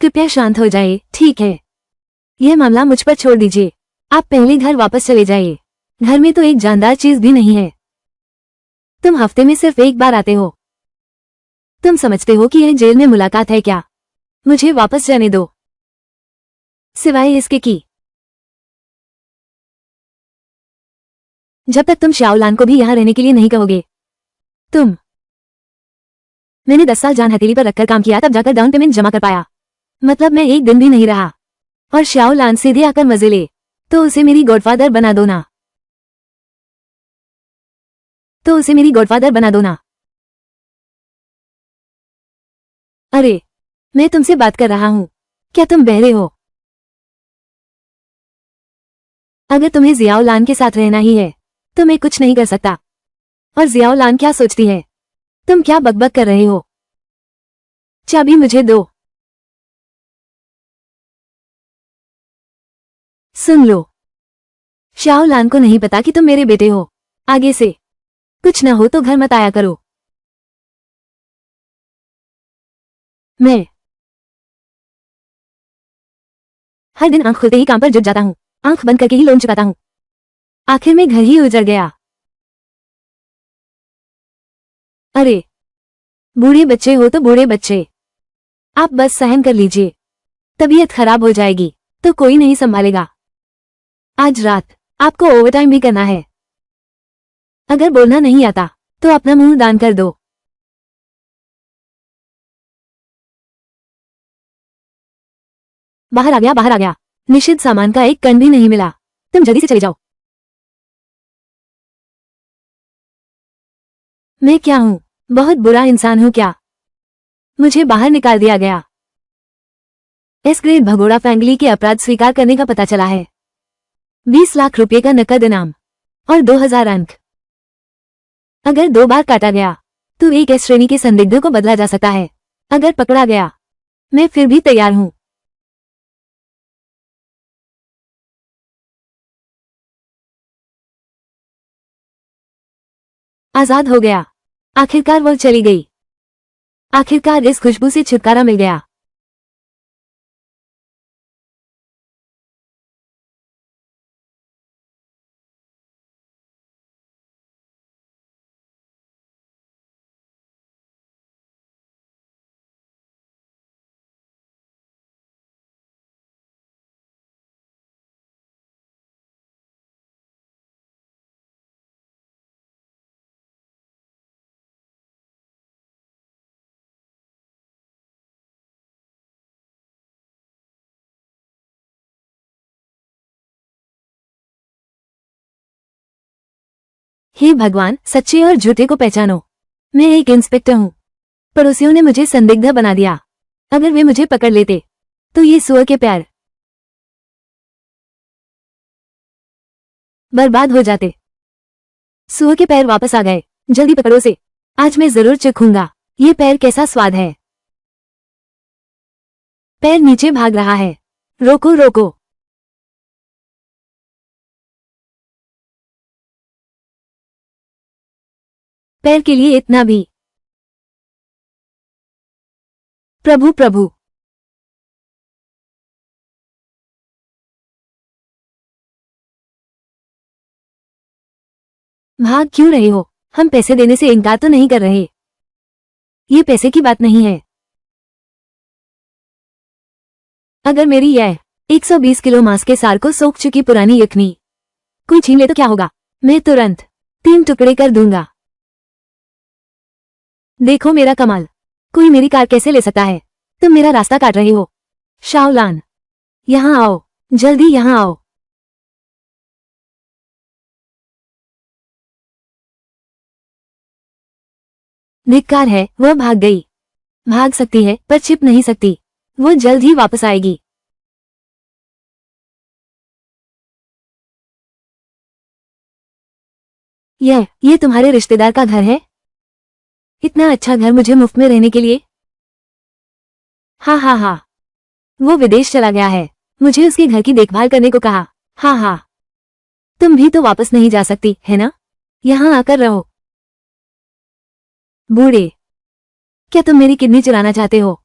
कृपया शांत हो जाइए, ठीक है? यह मामला मुझ पर छोड़ दीजिए। आप पहले घर वापस चले जाइए। घर में तो एक जानदार चीज भी नहीं है। तुम हफ्ते में सिर्फ एक बार आते हो। तुम समझते हो कि यह जेल में मुलाकात है क्या? मुझे वापस जाने दो। सिवाय इसके कि जब तक तुम शाओलान को भी यहां रहने के लिए नहीं कहोगे। मैंने 10 साल जान हथेली पर रखकर काम किया, तब जाकर डाउन पेमेंट जमा कर पाया। मतलब मैं एक दिन भी नहीं रहा। और शाओलान सीधे आकर मजे ले, तो उसे मेरी गॉडफादर बना दो ना। अरे, मैं तुमसे बात कर रहा हूं। क्या तुम बहरे हो? अगर तुम्हें जियाओलान के साथ रहना ही है तो मैं कुछ नहीं कर सकता। और जियाओलान क्या सोचती है? तुम क्या बकबक कर रहे हो? चाबी मुझे दो। सुन लो, शाओलान को नहीं पता कि तुम मेरे बेटे हो। आगे से कुछ न हो तो घर मत आया करो। मैं हर दिन आंख खुलते ही काम पर जुट जाता हूँ, आंख बंद करके ही लोन चुकाता हूँ। आखिर में घर ही उजड़ गया। अरे, बूढ़े बच्चे हो तो बूढ़े बच्चे, आप बस सहन कर लीजिए। तबीयत खराब हो जाएगी तो कोई नहीं संभालेगा। आज रात आपको ओवरटाइम भी करना है। अगर बोलना नहीं आता तो अपना मुंह दान कर दो। बाहर आ गया। निषिद्ध सामान का एक कण भी नहीं मिला। तुम जल्दी से चले जाओ। मैं क्या हूँ? बहुत बुरा इंसान हूँ क्या? मुझे बाहर निकाल दिया गया। एस ग्रेड भगोड़ा फैमिली के अपराध स्वीकार करने का पता चला है। 20 लाख रुपए का नकद इनाम और 2000 अंक। अगर 2 बार काटा गया तो एक एस श्रेणी के संदिग्ध को बदला जा सकता है। अगर पकड़ा गया, मैं फिर भी तैयार हूँ। आजाद हो गया। आखिरकार वो चली गई। आखिरकार इस खुशबू से छुटकारा मिल गया। हे भगवान, सच्चे और झूठे को पहचानो। मैं एक इंस्पेक्टर हूँ। पड़ोसियों ने मुझे संदिग्ध बना दिया। अगर वे मुझे पकड़ लेते तो ये सुअर के पैर बर्बाद हो जाते। सुअर के पैर वापस आ गए। जल्दी पकड़ो से। आज मैं जरूर चखूंगा ये पैर कैसा स्वाद है। पैर नीचे भाग रहा है। रोको रोको। पैर के लिए इतना भी? प्रभु प्रभु। भाग क्यों रहे हो? हम पैसे देने से इनकार तो नहीं कर रहे। ये पैसे की बात नहीं है। अगर मेरी यह 120 किलो मांस के सार को सोख चुकी पुरानी यखनी कोई छीन ले तो क्या होगा? मैं तुरंत 3 टुकड़े कर दूंगा। देखो मेरा कमाल। कोई मेरी कार कैसे ले सकता है? तुम मेरा रास्ता काट रहे हो। शाओलान, यहाँ आओ, जल्दी यहाँ आओ। धिक्कार है, वह भाग गई। भाग सकती है पर छिप नहीं सकती। वो जल्द ही वापस आएगी। ये तुम्हारे रिश्तेदार का घर है? इतना अच्छा घर मुझे मुफ्त में रहने के लिए? हाँ हाँ हाँ। वो विदेश चला गया है। मुझे उसके घर की देखभाल करने को कहा। हाँ हाँ। तुम भी तो वापस नहीं जा सकती, है ना? यहाँ आकर रहो। बूढ़े, क्या तुम मेरी किडनी चुराना चाहते हो?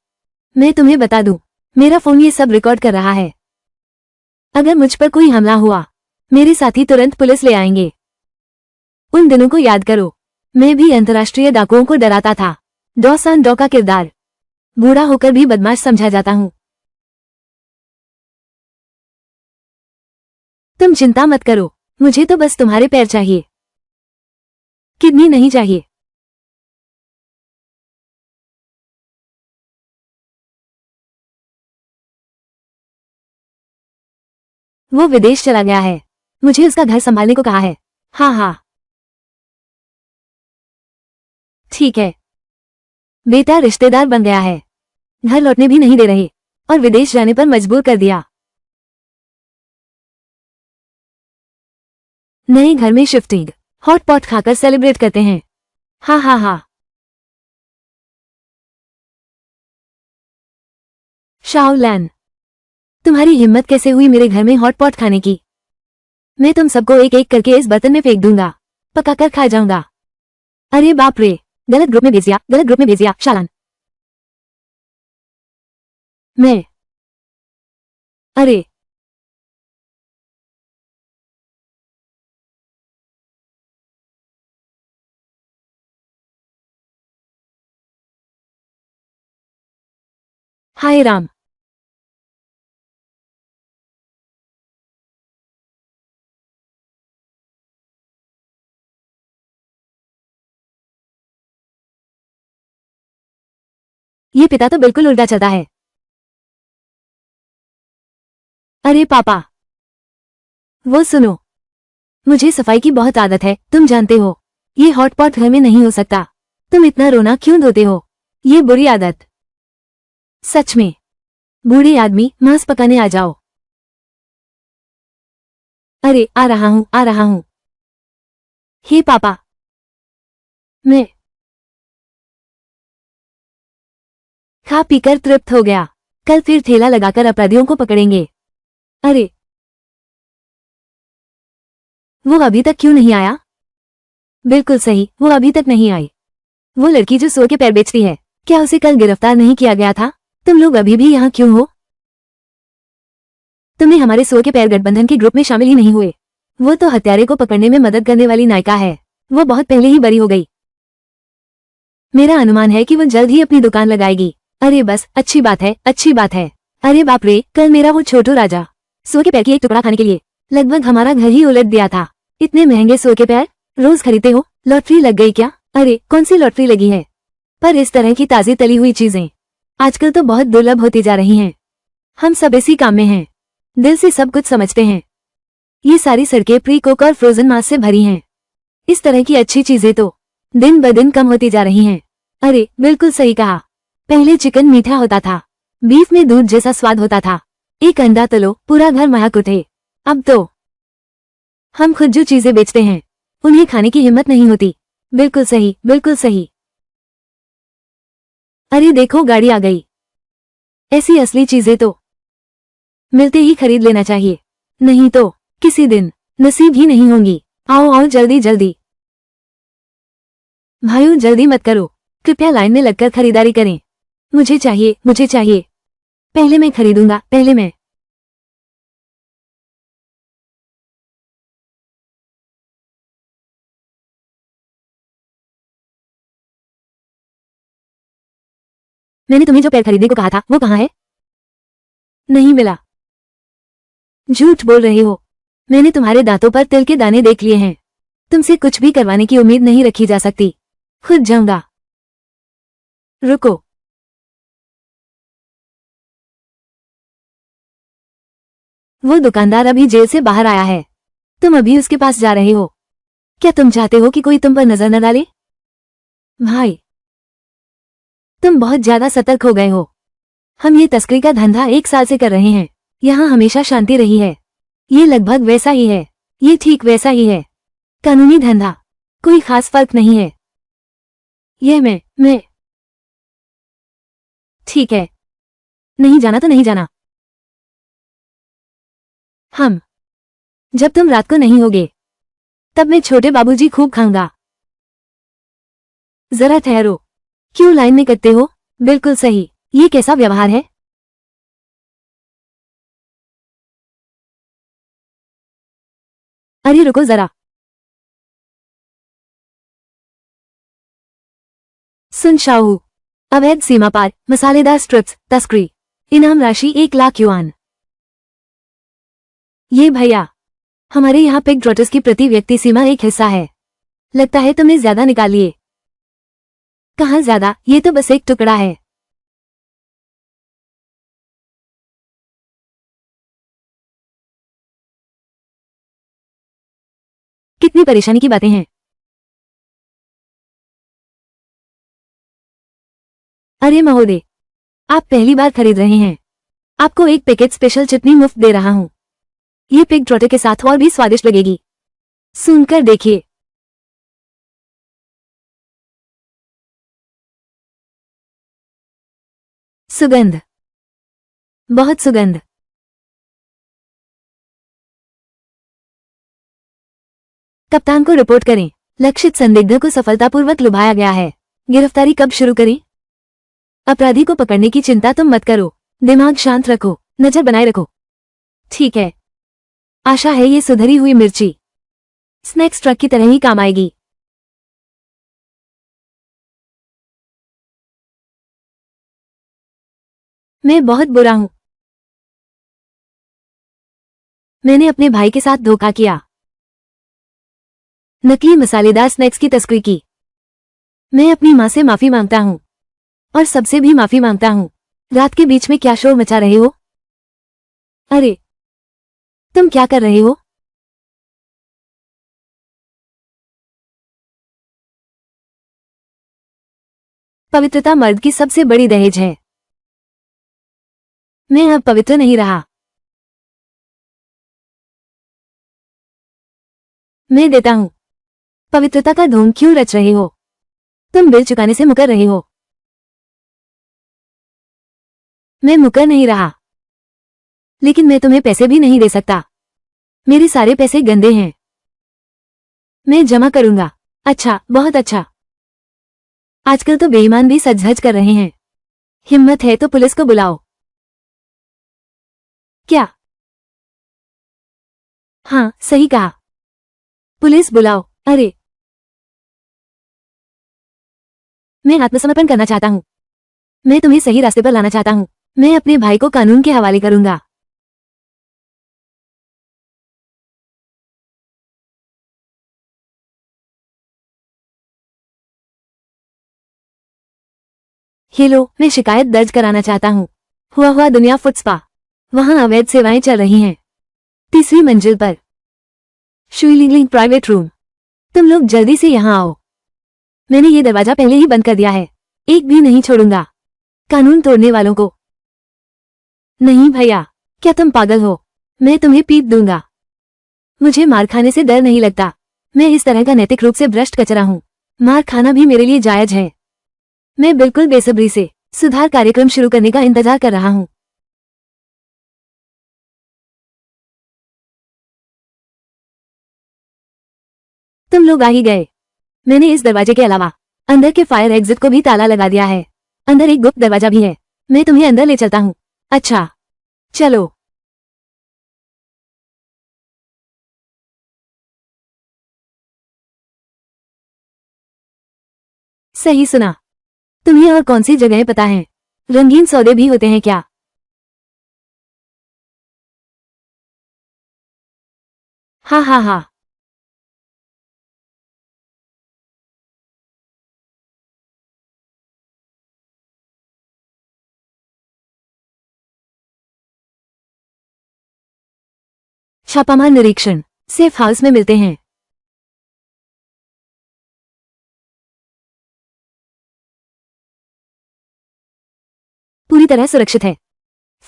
मैं तुम्हें बता दूं, मेरा फोन ये सब रिकॉर्ड कर रहा है। अगर मुझ पर कोई हमला हुआ, मेरे साथी तुरंत पुलिस ले आएंगे। उन दिनों को याद करो, मैं भी अंतर्राष्ट्रीय डाकुओं को डराता था। डॉसान डॉ का किरदार। बूढ़ा होकर भी बदमाश समझा जाता हूँ। तुम चिंता मत करो, मुझे तो बस तुम्हारे पैर चाहिए, किडनी नहीं चाहिए। वो विदेश चला गया है। मुझे उसका घर संभालने को कहा है। हाँ हाँ, ठीक है। बेटा रिश्तेदार बन गया है। घर लौटने भी नहीं दे रहे और विदेश जाने पर मजबूर कर दिया। नए घर में शिफ्टिंग, हॉट पॉट खाकर सेलिब्रेट करते हैं। हाँ हाँ हाँ। शाओलैन, तुम्हारी हिम्मत कैसे हुई मेरे घर में हॉट पॉट खाने की? मैं तुम सबको एक एक करके इस बर्तन में फेंक दूंगा, पकाकर खा जाऊंगा। अरे बाप रे, गलत ग्रुप में भेज दिया, गलत ग्रुप में भेज दिया। शालान, मैं, अरे हाय राम। ये पिता तो बिल्कुल उल्टा चलता है। अरे पापा, वो सुनो, मुझे सफाई की बहुत आदत है, तुम जानते हो। ये हॉट पॉट घर में नहीं हो सकता। तुम इतना रोना क्यों धोते हो? ये बुरी आदत। सच में। बूढ़े आदमी, मांस पकाने आ जाओ। अरे आ रहा हूँ, आ रहा हूँ। हे पापा, मैं खा पीकर तृप्त हो गया। कल फिर ठेला लगाकर अपराधियों को पकड़ेंगे। अरे, वो अभी तक क्यों नहीं आया? बिल्कुल सही, वो अभी तक नहीं आई। वो लड़की जो सुअर के पैर बेचती है, क्या उसे कल गिरफ्तार नहीं किया गया था? तुम लोग अभी भी यहाँ क्यों हो? तुमने हमारे सुअर के पैर गठबंधन के ग्रुप में शामिल ही नहीं हुए। वो तो हत्यारे को पकड़ने में मदद करने वाली नायिका है। वो बहुत पहले ही बरी हो गई। मेरा अनुमान है कि वो जल्द ही अपनी दुकान लगाएगी। अरे बस, अच्छी बात है, अच्छी बात है। अरे बाप रे, कल मेरा वो छोटू राजा सुअर के पैर की एक टुकड़ा खाने के लिए लगभग हमारा घर ही उलट दिया था। इतने महंगे सुअर के पैर रोज खरीदते हो? लॉटरी लग गई क्या? अरे कौन सी लॉटरी लगी है? पर इस तरह की ताजी तली हुई चीजें आजकल तो बहुत दुर्लभ होती जा रही हैं। हम सब इसी काम में हैं, दिल से सब कुछ समझते हैं। ये सारी सड़कें प्री कुक और फ्रोजन मांस से भरी हैं। इस तरह की अच्छी चीजें तो दिन ब दिन कम होती जा रही हैं। अरे बिल्कुल सही कहा। पहले चिकन मीठा होता था, बीफ में दूध जैसा स्वाद होता था। एक अंडा तलो, पूरा घर महक उठे। अब तो हम खुद जो चीजें बेचते हैं, उन्हें खाने की हिम्मत नहीं होती। बिल्कुल सही, बिल्कुल सही। अरे देखो, गाड़ी आ गई। ऐसी असली चीजें तो मिलते ही खरीद लेना चाहिए, नहीं तो किसी दिन नसीब ही नहीं होंगी। आओ आओ, जल्दी जल्दी। भाइयों जल्दी मत करो, कृपया लाइन में लगकर खरीदारी करें। मुझे चाहिए, मुझे चाहिए। पहले मैं खरीदूंगा, पहले मैं। मैंने तुम्हें जो पैर खरीदने को कहा था, वो कहाँ है? नहीं मिला। झूठ बोल रहे हो। मैंने तुम्हारे दांतों पर तिल के दाने देख लिए हैं। तुमसे कुछ भी करवाने की उम्मीद नहीं रखी जा सकती। खुद जाऊंगा। रुको, वो दुकानदार अभी जेल से बाहर आया है। तुम अभी उसके पास जा रहे हो। क्या तुम चाहते हो कि कोई तुम पर नजर न डाले? भाई, तुम बहुत ज्यादा सतर्क हो गए हो। हम ये तस्करी का धंधा 1 साल से कर रहे हैं। यहाँ हमेशा शांति रही है। ये लगभग वैसा ही है। ये ठीक वैसा ही है। कानूनी धंधा, कोई खास फर्क नहीं है। ये मैं ठीक है, नहीं जाना तो नहीं जाना। हम जब तुम रात को नहीं होगे तब मैं छोटे बाबूजी खूब खाऊंगा। जरा ठहरो, क्यों लाइन में कटते हो? बिल्कुल सही, ये कैसा व्यवहार है? अरे रुको जरा, सुन शाहू, अवैध सीमा पार मसालेदार स्ट्रिप्स तस्करी, इनाम राशि 1 लाख युआन। ये भैया, हमारे यहाँ पिग ड्रॉटर्स की प्रति व्यक्ति सीमा 1 हिस्सा है। लगता है तुमने ज्यादा निकाल लिए। कहाँ ज्यादा, ये तो बस 1 टुकड़ा है। कितनी परेशानी की बातें हैं। अरे महोदय, आप पहली बार खरीद रहे हैं। आपको 1 पैकेट स्पेशल चटनी मुफ्त दे रहा हूँ। ये पिग ट्रॉटर के साथ और भी स्वादिष्ट लगेगी। सुनकर देखिए। सुगंध, बहुत सुगंध। कप्तान को रिपोर्ट करें। लक्षित संदिग्ध को सफलतापूर्वक लुभाया गया है। गिरफ्तारी कब शुरू करें? अपराधी को पकड़ने की चिंता तुम मत करो। दिमाग शांत रखो, नजर बनाए रखो। ठीक है। आशा है ये सुधरी हुई मिर्ची स्नैक्स ट्रक की तरह ही काम आएगी। मैं बहुत बुरा हूं। मैंने अपने भाई के साथ धोखा किया। नकली मसालेदार स्नैक्स की तस्करी की। मैं अपनी माँ से माफी मांगता हूँ और सबसे भी माफी मांगता हूँ। रात के बीच में क्या शोर मचा रहे हो? अरे, तुम क्या कर रहे हो? पवित्रता मर्द की सबसे बड़ी दहेज है। मैं अब पवित्र नहीं रहा। मैं देता हूँ। पवित्रता का ढोंग क्यों रच रहे हो? तुम बिल चुकाने से मुकर रहे हो। मैं मुकर नहीं रहा, लेकिन मैं तुम्हें पैसे भी नहीं दे सकता। मेरे सारे पैसे गंदे हैं। मैं जमा करूंगा। अच्छा, बहुत अच्छा। आजकल तो बेईमान भी सच धज कर रहे हैं। हिम्मत है तो पुलिस को बुलाओ। क्या? हाँ, सही कहा। पुलिस बुलाओ। अरे, मैं आत्मसमर्पण करना चाहता हूँ। मैं तुम्हें सही रास्ते पर लाना चाहता हूँ। मैं अपने भाई को कानून के हवाले करूंगा। ये लो, मैं शिकायत दर्ज कराना चाहता हूँ। हुआ दुनिया फुट स्पा। वहाँ अवैध सेवाएं चल रही हैं। 3री मंजिल पर शुइलिंगलिंग प्राइवेट रूम। तुम लोग जल्दी से यहाँ आओ। मैंने ये दरवाजा पहले ही बंद कर दिया है। एक भी नहीं छोड़ूंगा कानून तोड़ने वालों को। नहीं भैया, क्या तुम पागल हो? मैं तुम्हें पीट दूंगा। मुझे मार खाने से डर नहीं लगता। मैं इस तरह का नैतिक रूप से भ्रष्ट कचरा हूँ। मार खाना भी मेरे लिए जायज है। मैं बिल्कुल बेसब्री से सुधार कार्यक्रम शुरू करने का इंतजार कर रहा हूँ। तुम लोग आ ही गए। मैंने इस दरवाजे के अलावा अंदर के फायर एग्जिट को भी ताला लगा दिया है। अंदर एक गुप्त दरवाजा भी है। मैं तुम्हें अंदर ले चलता हूँ। अच्छा, चलो। सही सुना। तुम्हें और कौन सी जगहें पता हैं? रंगीन सौदे भी होते हैं क्या? हाँ हाँ हाँ। छापामार निरीक्षण सेफ हाउस में मिलते हैं। तरह सुरक्षित है।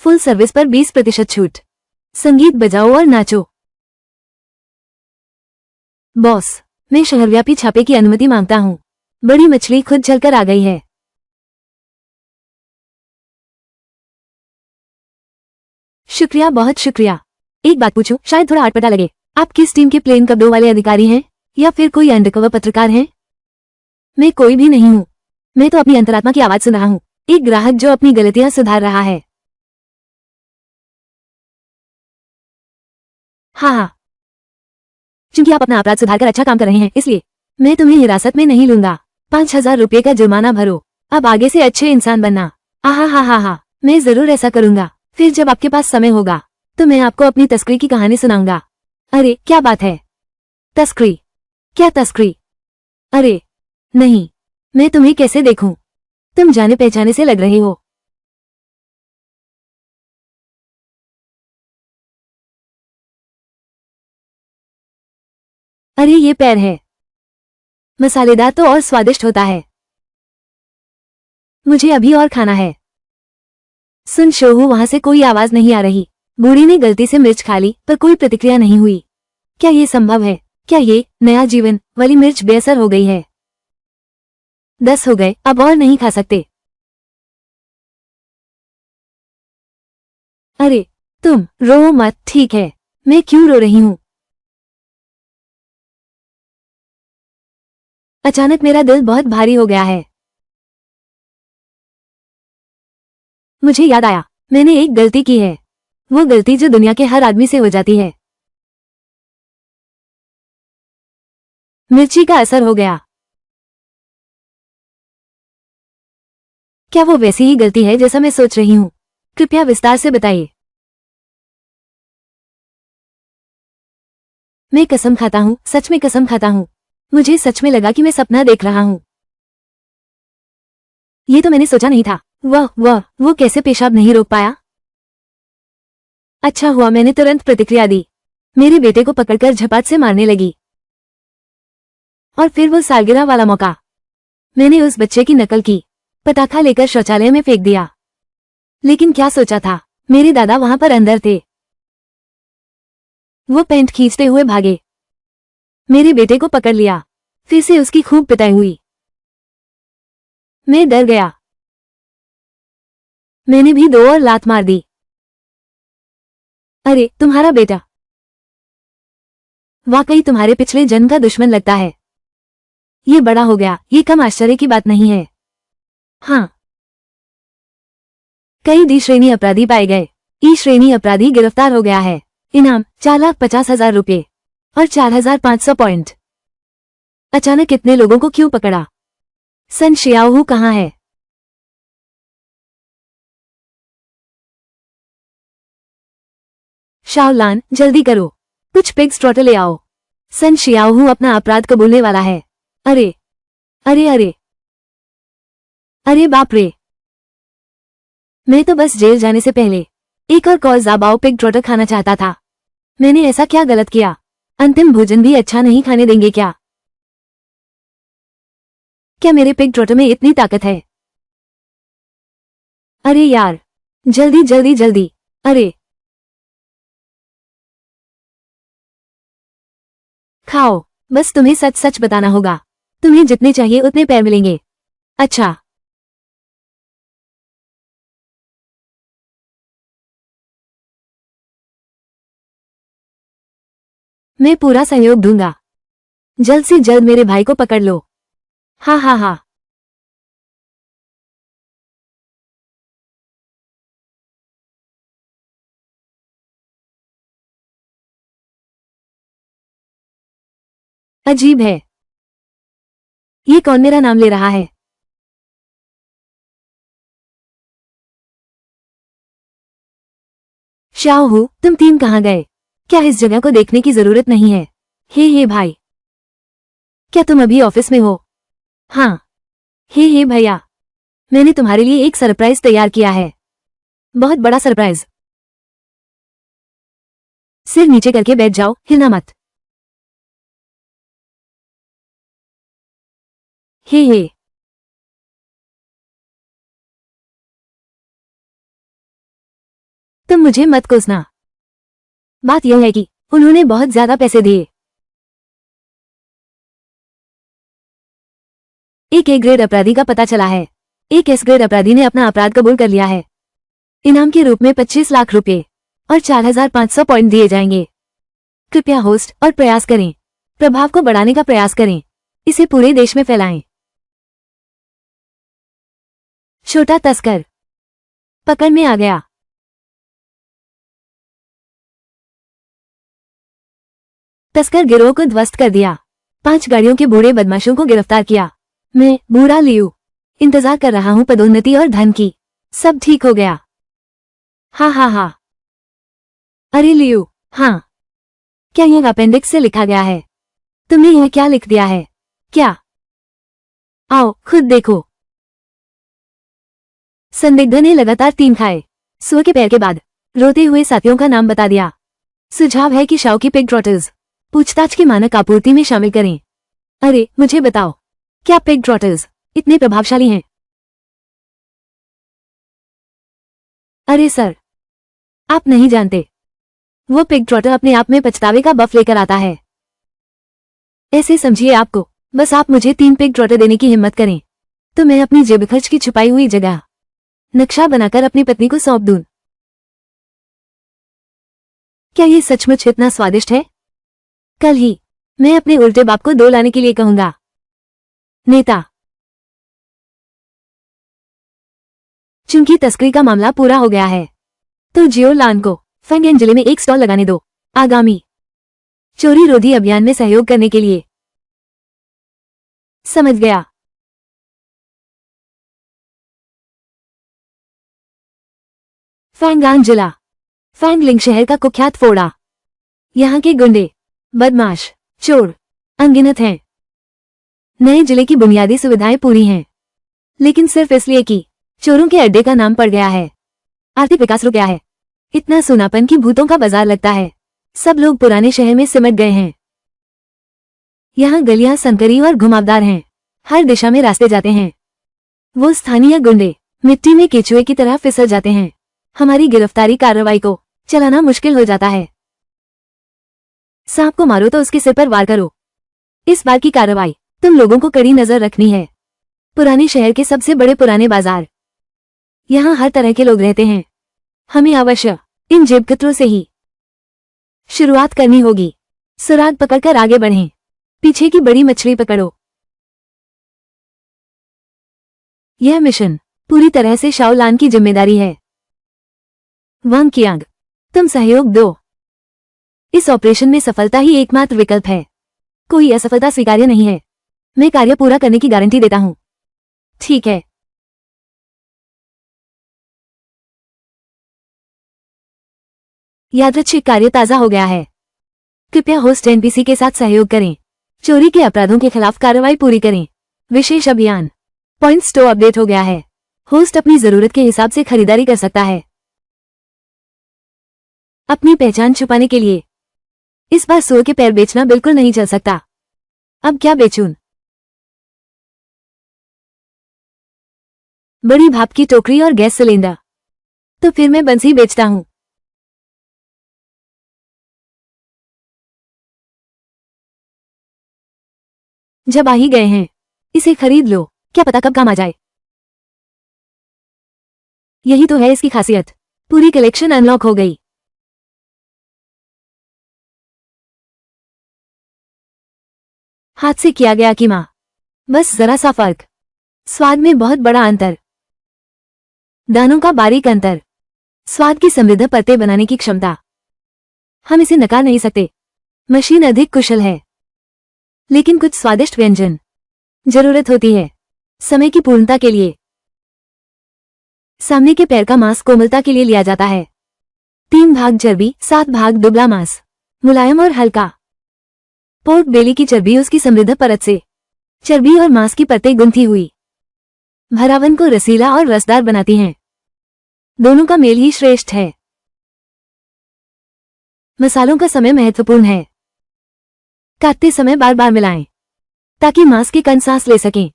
फुल सर्विस पर 20% छूट। संगीत बजाओ और नाचो। बॉस, मैं शहरव्यापी छापे की अनुमति मांगता हूँ। बड़ी मछली खुद जलकर आ गई है। शुक्रिया, बहुत शुक्रिया। एक बात पूछूं, शायद थोड़ा अटपटा लगे, आप किस टीम के प्लेन कपड़ों वाले अधिकारी हैं या फिर कोई अंडरकवर पत्रकार हैं? मैं कोई भी नहीं हूँ। मैं तो अपनी अंतरात्मा की आवाज सुन रहा हूँ, एक ग्राहक जो अपनी गलतियां सुधार रहा है। हाँ हाँ, क्योंकि आप अपना अपराध सुधारकर अच्छा काम कर रहे हैं, इसलिए मैं तुम्हें हिरासत में नहीं लूंगा। 5,000 रुपये का जुर्माना भरो। अब आगे से अच्छे इंसान बनना। आहा हा हा हा, मैं जरूर ऐसा करूंगा। फिर जब आपके पास समय होगा तो मैं आपको अपनी तस्करी की कहानी सुनाऊंगा। अरे क्या बात है, तस्करी? क्या तस्करी? अरे नहीं, मैं तुम्हें कैसे देखूं? तुम जाने पहचाने से लग रहे हो। अरे ये पैर है, मसालेदार तो और स्वादिष्ट होता है। मुझे अभी और खाना है। सुन शोहू, वहां से कोई आवाज नहीं आ रही। बूढ़ी ने गलती से मिर्च खा ली पर कोई प्रतिक्रिया नहीं हुई। क्या ये संभव है? क्या ये नया जीवन वाली मिर्च बेअसर हो गई है? 10 हो गए, अब और नहीं खा सकते। अरे तुम रो मत, ठीक है? मैं क्यों रो रही हूँ? अचानक मेरा दिल बहुत भारी हो गया है। मुझे याद आया, मैंने एक गलती की है। वो गलती जो दुनिया के हर आदमी से हो जाती है। मिर्ची का असर हो गया। क्या वो वैसी ही गलती है जैसा मैं सोच रही हूँ? कृपया विस्तार से बताइए। मैं कसम खाता हूँ, सच में कसम खाता हूँ। मुझे सच में लगा कि मैं सपना देख रहा हूँ। ये तो मैंने सोचा नहीं था। वह वो कैसे पेशाब नहीं रोक पाया? अच्छा हुआ मैंने तुरंत प्रतिक्रिया दी। मेरे बेटे को पकड़कर झपाट से मारने लगी। और फिर वो सालगिरह वाला मौका। मैंने उस बच्चे की नकल की, पटाखा लेकर शौचालय में फेंक दिया। लेकिन क्या सोचा था, मेरे दादा वहां पर अंदर थे। वो पेंट खींचते हुए भागे, मेरे बेटे को पकड़ लिया। फिर से उसकी खूब पिटाई हुई। मैं डर गया। मैंने भी 2 और लात मार दी। अरे तुम्हारा बेटा वाकई तुम्हारे पिछले जन्म का दुश्मन लगता है। ये बड़ा हो गया, ये कम आश्चर्य की बात नहीं है। हाँ, कई डी श्रेणी अपराधी पाए गए। ई श्रेणी अपराधी गिरफ्तार हो गया है। इनाम 4,50,000 रुपये और 4,500 पॉइंट। अचानक इतने लोगों को क्यों पकड़ा? सन शियाओहू कहाँ है? शाओलान, जल्दी करो, कुछ पिग्स ट्रॉटल ले आओ। सन शियाओहू अपना अपराध कबूलने वाला है। अरे अरे अरे अरे बाप रे, मैं तो बस जेल जाने से पहले एक और कॉल जाबाओ पिग ट्रॉटर खाना चाहता था। मैंने ऐसा क्या गलत किया? अंतिम भोजन भी अच्छा नहीं खाने देंगे क्या? क्या मेरे पिग ट्रॉटर में इतनी ताकत है? अरे यार, जल्दी जल्दी जल्दी। अरे खाओ, बस तुम्हें सच सच बताना होगा। तुम्हें जितने चाहिए उतने पैर मिलेंगे। अच्छा, मैं पूरा सहयोग दूंगा। जल्द से जल्द मेरे भाई को पकड़ लो। हाँ हाँ हाँ। अजीब है, ये कौन मेरा नाम ले रहा है? शाओहू, तुम तीन कहाँ गए? क्या इस जगह को देखने की जरूरत नहीं है? हे भाई, क्या तुम अभी ऑफिस में हो? हाँ। हे भैया, मैंने तुम्हारे लिए एक सरप्राइज तैयार किया है। बहुत बड़ा सरप्राइज। सिर नीचे करके बैठ जाओ, हिलना मत। हे तुम मुझे मत कोसना। बात यह है कि उन्होंने बहुत ज्यादा पैसे दिए। एक ए ग्रेड अपराधी का पता चला है। एक एस ग्रेड अपराधी ने अपना अपराध कबूल कर लिया है। इनाम के रूप में 25 लाख रुपए और 4500 पॉइंट दिए जाएंगे। कृपया होस्ट और प्रयास करें, प्रभाव को बढ़ाने का प्रयास करें, इसे पूरे देश में फैलाएं। छोटा तस्कर पकड़ में आ गया। तस्कर गिरोह को ध्वस्त कर दिया। 5 गाड़ियों के बूढ़े बदमाशों को गिरफ्तार किया। मैं बूढ़ा लियू इंतजार कर रहा हूं पदोन्नति और धन की। सब ठीक हो गया। हाँ। अरे लियू, हाँ, क्या यह अपेंडिक्स से लिखा गया है? तुमने यह क्या लिख दिया है? क्या? आओ खुद देखो। संदिग्ध ने लगातार 3 खाए। सुअर के पैर के बाद रोते हुए साथियों का नाम बता दिया। सुझाव है कि शाओ की पिग ट्रॉटर्स पूछताछ की मानक आपूर्ति में शामिल करें। अरे मुझे बताओ, क्या पिग ट्रॉटर्स इतने प्रभावशाली हैं? अरे सर, आप नहीं जानते, वो पिग ट्रॉटर अपने आप में पछतावे का बफ लेकर आता है। ऐसे समझिए आपको बस आप मुझे 3 पिग ट्रॉटर देने की हिम्मत करें तो मैं अपनी जेब खर्च की छुपाई हुई जगह नक्शा बनाकर अपनी पत्नी को सौंप दूं। क्या ये सचमुच इतना स्वादिष्ट है? कल ही मैं अपने उल्टे बाप को 2 लाने के लिए कहूंगा। नेता, चूंकि तस्करी का मामला पूरा हो गया है तो जियो लान को फेंगेन जिले में एक स्टॉल लगाने दो। आगामी चोरी रोधी अभियान में सहयोग करने के लिए। समझ गया। फैंगांग जिला फैंगलिंग शहर का कुख्यात फोड़ा। यहाँ के गुंडे, बदमाश, चोर अनगिनत हैं। नए जिले की बुनियादी सुविधाएं पूरी हैं, लेकिन सिर्फ इसलिए कि चोरों के अड्डे का नाम पड़ गया है। आर्थिक विकास रुक गया है। इतना सुनापन की भूतों का बाजार लगता है। सब लोग पुराने शहर में सिमट गए हैं। यहाँ गलियां संकरी और घुमावदार हैं। हर दिशा में रास्ते जाते हैं। वो स्थानीय गुंडे मिट्टी में केचुए की तरह फिसल जाते हैं। हमारी गिरफ्तारी कार्रवाई को चलाना मुश्किल हो जाता है। सांप को मारो तो उसके सिर पर वार करो। इस बार की कार्रवाई तुम लोगों को कड़ी नजर रखनी है। पुराने शहर के सबसे बड़े पुराने बाजार, यहाँ हर तरह के लोग रहते हैं। हमें अवश्य इन जेबकतरों से ही शुरुआत करनी होगी। सुराग पकड़कर आगे बढ़ें। पीछे की बड़ी मछली पकड़ो। यह मिशन पूरी तरह से शाओ लान की जिम्मेदारी है। वांग कियांग, तुम सहयोग दो। इस ऑपरेशन में सफलता ही एकमात्र विकल्प है। कोई असफलता स्वीकार्य नहीं है। मैं कार्य पूरा करने की गारंटी देता हूं। ठीक है। यादृच्छिक कार्य ताजा हो गया है। कृपया होस्ट एनपीसी के साथ सहयोग करें। चोरी के अपराधों के खिलाफ कार्रवाई पूरी करें। विशेष अभियान पॉइंट स्टोर अपडेट हो गया है। होस्ट अपनी जरूरत के हिसाब से खरीदारी कर सकता है। अपनी पहचान छुपाने के लिए इस बार सुअर के पैर बेचना बिल्कुल नहीं चल सकता। अब क्या बेचूं? बड़ी भाप की टोकरी और गैस सिलेंडर। तो फिर मैं बंसी बेचता हूं। जब आ ही गए हैं, इसे खरीद लो। क्या पता कब काम आ जाए। यही तो है इसकी खासियत। पूरी कलेक्शन अनलॉक हो गई। हाथ से किया गया कीमा, बस जरा सा फर्क। स्वाद में बहुत बड़ा अंतर। दानों का बारीक अंतर। स्वाद की समृद्ध परतें बनाने की क्षमता। हम इसे नकार नहीं सकते। मशीन अधिक कुशल है, लेकिन कुछ स्वादिष्ट व्यंजन जरूरत होती है समय की पूर्णता के लिए। सामने के पैर का मांस कोमलता के लिए लिया जाता है। 3 भाग चर्बी, 7 भाग दुबला मांस, मुलायम और हल्का। पोर्क बेली की चर्बी उसकी समृद्ध परत से चर्बी और मांस की परतें गुंथी हुई भरावन को रसीला और रसदार बनाती हैं। दोनों का मेल ही श्रेष्ठ है। मसालों का समय महत्वपूर्ण है। काटते समय बार बार मिलाएं ताकि मांस के कण सांस ले सकें।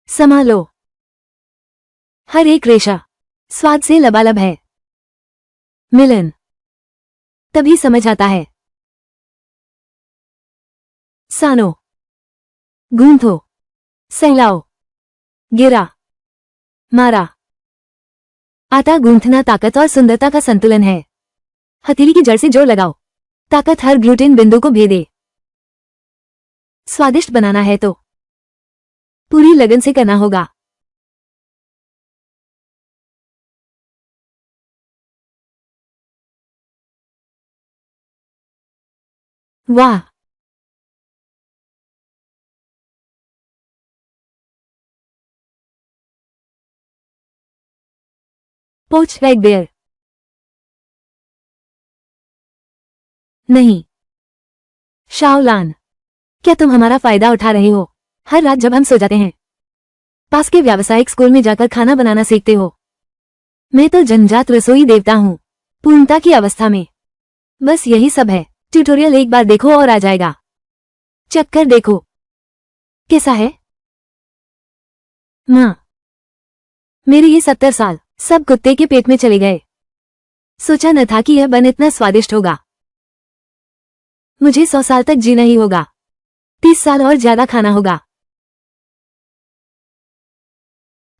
संभालो, हर एक रेशा स्वाद से लबालब है। मिलन, तभी समझ आता है। सानो, गूंथो, सहलाओ, गिरा, मारा। आटा गूंथना ताकत और सुंदरता का संतुलन है। हथेली की जड़ से जोर लगाओ, ताकत हर ग्लूटेन बिंदु को भेदे। स्वादिष्ट बनाना है तो पूरी लगन से करना होगा। वाह, पोच लाइक बेयर। नहीं, शाओलान, क्या तुम हमारा फायदा उठा रहे हो? हर रात जब हम सो जाते हैं, पास के व्यावसायिक स्कूल में जाकर खाना बनाना सीखते हो। मैं तो जन्मजात रसोई देवता हूँ, पूर्णता की अवस्था में। बस यही सब है। ट्यूटोरियल एक बार देखो और आ जाएगा। चक्कर देखो कैसा है। माँ, मेरे ये 70 साल सब कुत्ते के पेट में चले गए। सोचा न था कि यह बन इतना स्वादिष्ट होगा। मुझे 100 साल तक जीना ही होगा। 30 साल और ज्यादा खाना होगा।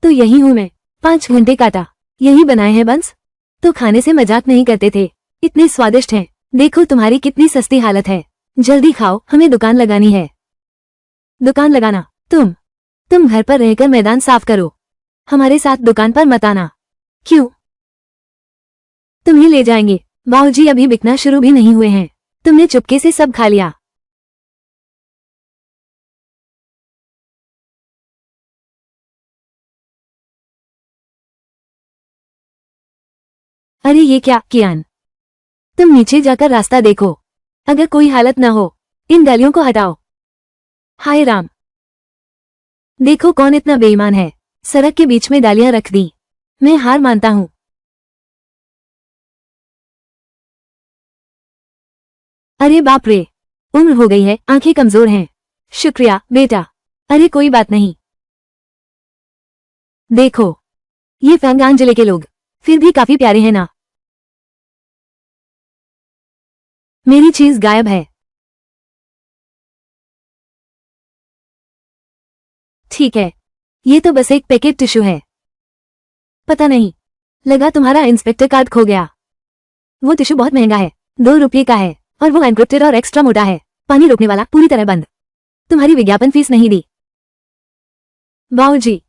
तो यही हूं मैं। 5 घंटे काटा, यही बनाए हैं बंस। तो खाने से मजाक नहीं करते थे। इतने स्वादिष्ट हैं। देखो तुम्हारी कितनी सस्ती हालत है। जल्दी खाओ, हमें दुकान लगानी है। दुकान लगाना? तुम घर पर रहकर मैदान साफ करो। हमारे साथ दुकान पर मत आना। क्यों? तुम्हें ले जाएंगे। बाबूजी अभी बिकना शुरू भी नहीं हुए हैं। तुमने चुपके से सब खा लिया। अरे ये क्या कियान, तुम नीचे जाकर रास्ता देखो। अगर कोई हालत न हो, इन डालियों को हटाओ। हाय राम, देखो कौन इतना बेईमान है। सड़क के बीच में डालियां रख दी। मैं हार मानता हूं। अरे बाप रे, उम्र हो गई है, आंखें कमजोर हैं। शुक्रिया बेटा। अरे कोई बात नहीं। देखो, ये फैंगान जिले के लोग फिर भी काफी प्यारे हैं ना। मेरी चीज गायब है। ठीक है, ये तो बस एक पैकेट टिश्यू है। पता नहीं, लगा तुम्हारा इंस्पेक्टर कार्ड खो गया। वो टिश्यू बहुत महंगा है, 2 रुपये का है, और वो एनक्रिप्टेड और एक्स्ट्रा मोटा है। पानी रोकने वाला, पूरी तरह बंद। तुम्हारी विज्ञापन फीस नहीं दी। बाबूजी,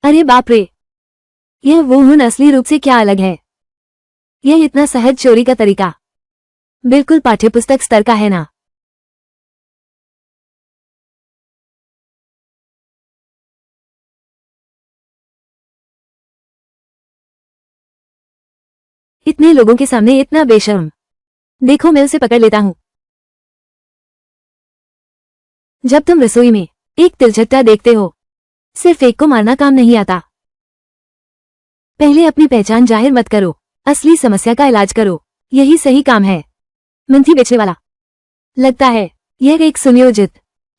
अरे बाप रे, यह वो हून असली रूप से क्या अलग है। यह इतना सहज चोरी का तरीका बिल्कुल पाठ्यपुस्तक स्तर का है ना। इतने लोगों के सामने इतना बेशर्म। देखो मैं उसे पकड़ लेता हूं। जब तुम रसोई में एक तिलझट्टा देखते हो, सिर्फ एक को मारना काम नहीं आता। पहले अपनी पहचान जाहिर मत करो, असली समस्या का इलाज करो। यही सही काम है। मंथी बेचने वाला। लगता है यह एक सुनियोजित,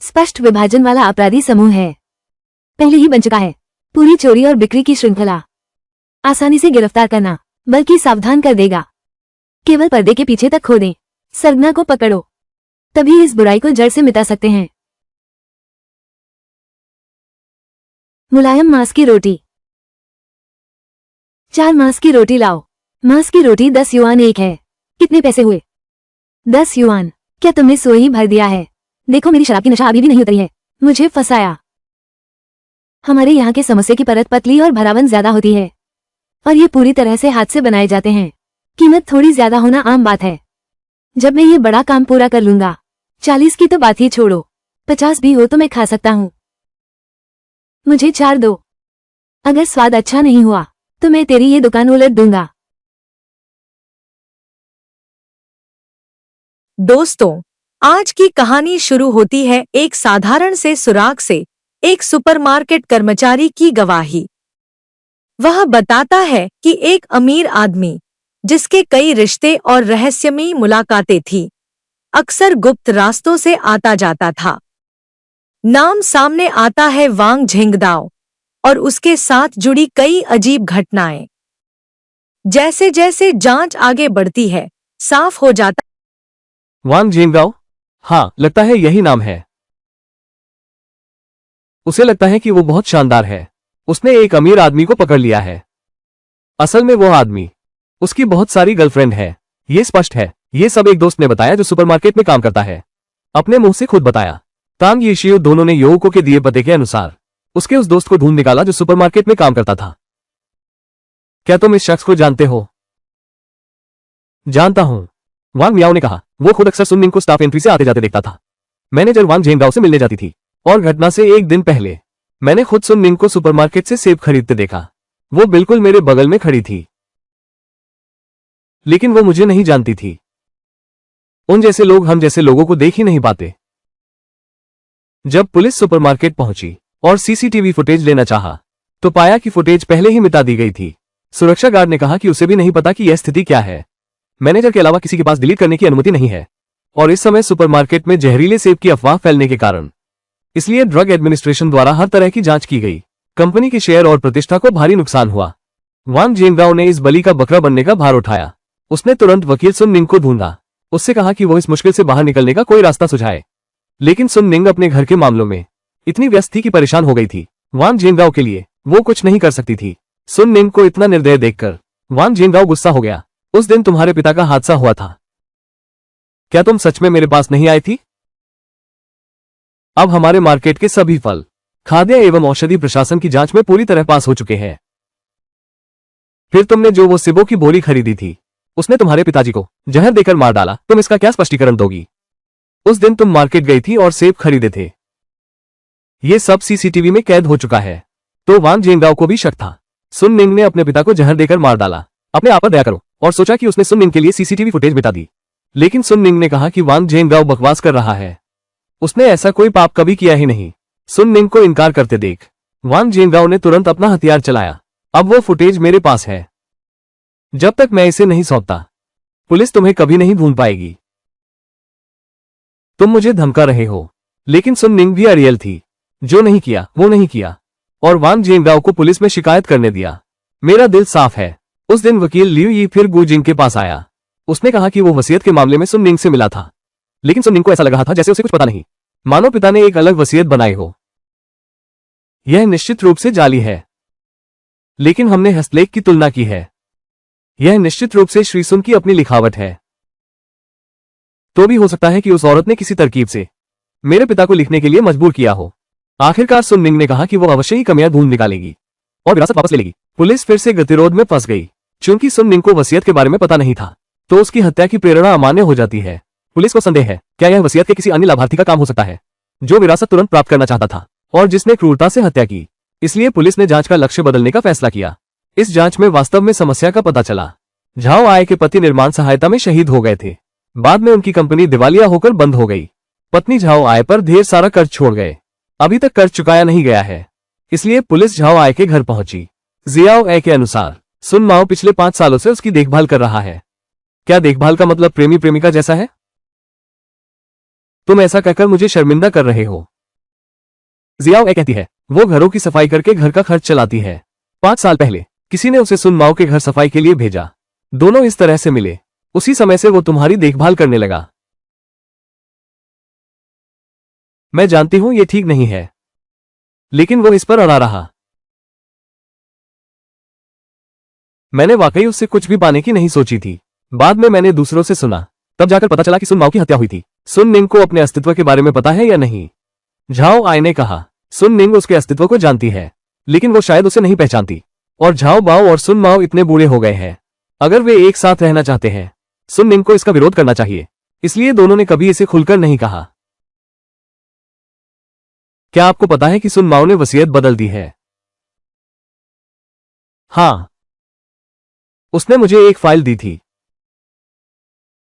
स्पष्ट विभाजन वाला अपराधी समूह है। पहले ही बन चुका है। पूरी चोरी और बिक्री की श्रृंखला आसानी से गिरफ्तार करना, बल्कि सावधान कर देगा। केवल पर्दे के पीछे तक खोदें, सरगना को पकड़ो, तभी इस बुराई को जड़ से मिटा सकते हैं। मुलायम मांस की रोटी। 4 मांस की रोटी लाओ। मांस की रोटी 10 युआन एक है। कितने पैसे हुए? 10 युआन। क्या तुमने सोई ही भर दिया है? देखो मेरी शराब की नशा अभी भी नहीं उतरी है। मुझे फंसाया। हमारे यहाँ के समोसे की परत पतली और भरावन ज्यादा होती है, और ये पूरी तरह से हाथ से बनाए जाते हैं। कीमत थोड़ी ज्यादा होना आम बात है। जब मैं ये बड़ा काम पूरा कर लूंगा, 40 की तो बात ही छोड़ो, 50 भी हो तो मैं खा सकता हूँ। मुझे 4 दो। अगर स्वाद अच्छा नहीं हुआ तो मैं तेरी ये दुकान उलट दूंगा। दोस्तों, आज की कहानी शुरू होती है एक साधारण से सुराग से एक सुपरमार्केट कर्मचारी की गवाही। वह बताता है कि एक अमीर आदमी, जिसके कई रिश्ते और रहस्यमयी मुलाकातें थीं, अक्सर गुप्त रास्तों से आता जाता था। नाम सामने आता है वांग झेंगदाओ और उसके साथ जुड़ी कई अजीब घटनाएं। जैसे जैसे जांच आगे बढ़ती है, साफ हो जाता। वांग झेंगदाओ? हाँ, लगता है यही नाम है। उसे लगता है कि वो बहुत शानदार है। उसने एक अमीर आदमी को पकड़ लिया है। असल में वो आदमी, उसकी बहुत सारी गर्लफ्रेंड है। ये स्पष्ट है। ये सब एक दोस्त ने बताया जो सुपरमार्केट में काम करता है। अपने मुंह से खुद बताया। तांग यीशियो दोनों ने योको के दिए पते के अनुसार उसके उस दोस्त को ढूंढ निकाला जो सुपरमार्केट में काम करता था। क्या तुम इस शख्स को जानते हो? जानता हूं, वांग मियाओ ने कहा। वो खुद अक्सर सुननिंग को स्टाफ एंट्री से आते जाते देखता था। मैनेजर वांग झेंगडाओ से मिलने जाती थी और घटना से एक दिन पहले मैंने खुद सुननिंग को सुपरमार्केट से सेब खरीदते देखा। वो बिल्कुल मेरे बगल में खड़ी थी, लेकिन वो मुझे नहीं जानती थी। उन जैसे लोग हम जैसे लोगों को देख ही नहीं पाते। जब पुलिस सुपरमार्केट पहुंची और सीसीटीवी फुटेज लेना चाहा, तो पाया कि फुटेज पहले ही मिटा दी गई थी। सुरक्षा गार्ड ने कहा कि उसे भी नहीं पता कि यह स्थिति क्या है। मैनेजर के अलावा किसी के पास डिलीट करने की अनुमति नहीं है और इस समय सुपरमार्केट में जहरीले सेब की अफवाह फैलने के कारण इसलिए ड्रग एडमिनिस्ट्रेशन द्वारा हर तरह की जांच की गई। कंपनी के शेयर और प्रतिष्ठा को भारी नुकसान हुआ। वांग झेंगडाओ ने इस बलि का बकरा बनने का भार उठाया। उसने तुरंत वकील सुन निंग को ढूंढा। उससे कहा कि वो इस मुश्किल से बाहर निकलने का कोई रास्ता सुझाए, लेकिन सुन निंग अपने घर के मामलों में इतनी व्यस्त थी कि परेशान हो गई थी। वांग झेंगडाओ के लिए वो कुछ नहीं कर सकती थी। सुन निंग को इतना निर्दय देखकर वांग झेंगडाओ गुस्सा हो गया। उस दिन तुम्हारे पिता का हादसा हुआ था। क्या तुम सच में मेरे पास नहीं आई थी? अब हमारे मार्केट के सभी फल, खाद्य एवं औषधि प्रशासन की जांच में पूरी तरह पास हो चुके हैं। फिर तुमने जो वो सिबो की बोरी खरीदी थी, उसने तुम्हारे पिताजी को जहर देकर मार डाला। तुम इसका क्या स्पष्टीकरण दोगी? उस दिन तुम मार्केट गई थी और सेब खरीदे थे। ये सब सीसीटीवी में कैद हो चुका है। तो वांग झेंगडाओ को भी शक था। सुन निंग ने अपने पिता को जहर देकर मार डाला। अपने आप पर दया करो, और सोचा कि उसने सुन निंग के लिए सीसीटीवी फुटेज मिटा दी। लेकिन सुन निंग ने कहा कि वांग झेंगडाओ बकवास कर रहा है। उसने ऐसा कोई पाप कभी किया ही नहीं। सुन निंग को इनकार करते देख वांग झेंगडाओ ने तुरंत अपना हथियार चलाया। अब वो फुटेज मेरे पास है। जब तक मैं इसे नहीं सौंपता, पुलिस तुम्हें कभी नहीं ढूंढ पाएगी। तुम मुझे धमका रहे हो, लेकिन सुन निंग भी अड़ियल थी। जो नहीं किया वो नहीं किया, और वांग झेंगडाओ को पुलिस में शिकायत करने दिया। मेरा दिल साफ है। उस दिन वकील लियू यी फिर गु जिंग के पास आया। उसने कहा कि वो वसीयत के मामले में सुन निंग से मिला था, लेकिन सुन निंग को ऐसा लग रहा था जैसे उसे कुछ पता नहीं, मानो पिता ने एक अलग वसीयत बनाई हो। यह निश्चित रूप से जाली है, लेकिन हमने हस्तलेख की तुलना की है। यह निश्चित रूप से श्री सुन की अपनी लिखावट है। तो भी हो सकता है कि उस औरत ने किसी तरकीब से मेरे पिता को लिखने के लिए मजबूर किया हो। आखिरकार सुन निंग ने कहा कि वो अवश्य ही कमियां ढूंढ निकालेगी और विरासत वापस ले लेगी। पुलिस फिर से गतिरोध में फंस गई। चूंकि सुन निंग को वसीयत के बारे में पता नहीं था, तो उसकी हत्या की प्रेरणा अमान्य हो जाती है। पुलिस को संदेह है, क्या यह वसीयत के किसी अन्य लाभार्थी का काम हो सकता है, जो विरासत तुरंत प्राप्त करना चाहता था और जिसने क्रूरता से हत्या की। इसलिए पुलिस ने जांच का लक्ष्य बदलने का फैसला किया। इस जांच में वास्तव में समस्या का पता चला। झाओ आय के पति निर्माण सहायता में शहीद हो गए थे। बाद में उनकी कंपनी दिवालिया होकर बंद हो गई। पत्नी झाओ आय पर ढेर सारा कर्ज छोड़ गए। अभी तक कर्ज चुकाया नहीं गया है, इसलिए पुलिस झाओ आय के घर पहुंची। जियाओ ए के अनुसार सुन माओ पिछले 5 सालों से उसकी देखभाल कर रहा है। क्या देखभाल का मतलब प्रेमी प्रेमिका जैसा है? तुम ऐसा कहकर मुझे शर्मिंदा कर रहे हो। जियाओ ए कहती है वो घरों की सफाई करके घर का खर्च चलाती है। 5 साल पहले किसी ने उसे सुन माओ के घर सफाई के लिए भेजा। दोनों इस तरह से मिले। उसी समय से वो तुम्हारी देखभाल करने लगा। मैं जानती हूं ये ठीक नहीं है, लेकिन वो इस पर अड़ा रहा। मैंने वाकई उससे कुछ भी पाने की नहीं सोची थी। बाद में मैंने दूसरों से सुना, तब जाकर पता चला कि सुन माओ की हत्या हुई थी। सुन निंग को अपने अस्तित्व के बारे में पता है या नहीं? झाओ आय ने कहा सुन निंग उसके अस्तित्व को जानती है, लेकिन वो शायद उसे नहीं पहचानती। और झाओ बाओ और सुन माओ इतने बूढ़े हो गए हैं। अगर वे एक साथ रहना चाहते हैं, सुन निंग को इसका विरोध करना चाहिए। इसलिए दोनों ने कभी इसे खुलकर नहीं कहा। क्या आपको पता है कि सुन माओ ने वसीयत बदल दी है? हाँ, उसने मुझे एक फाइल दी थी।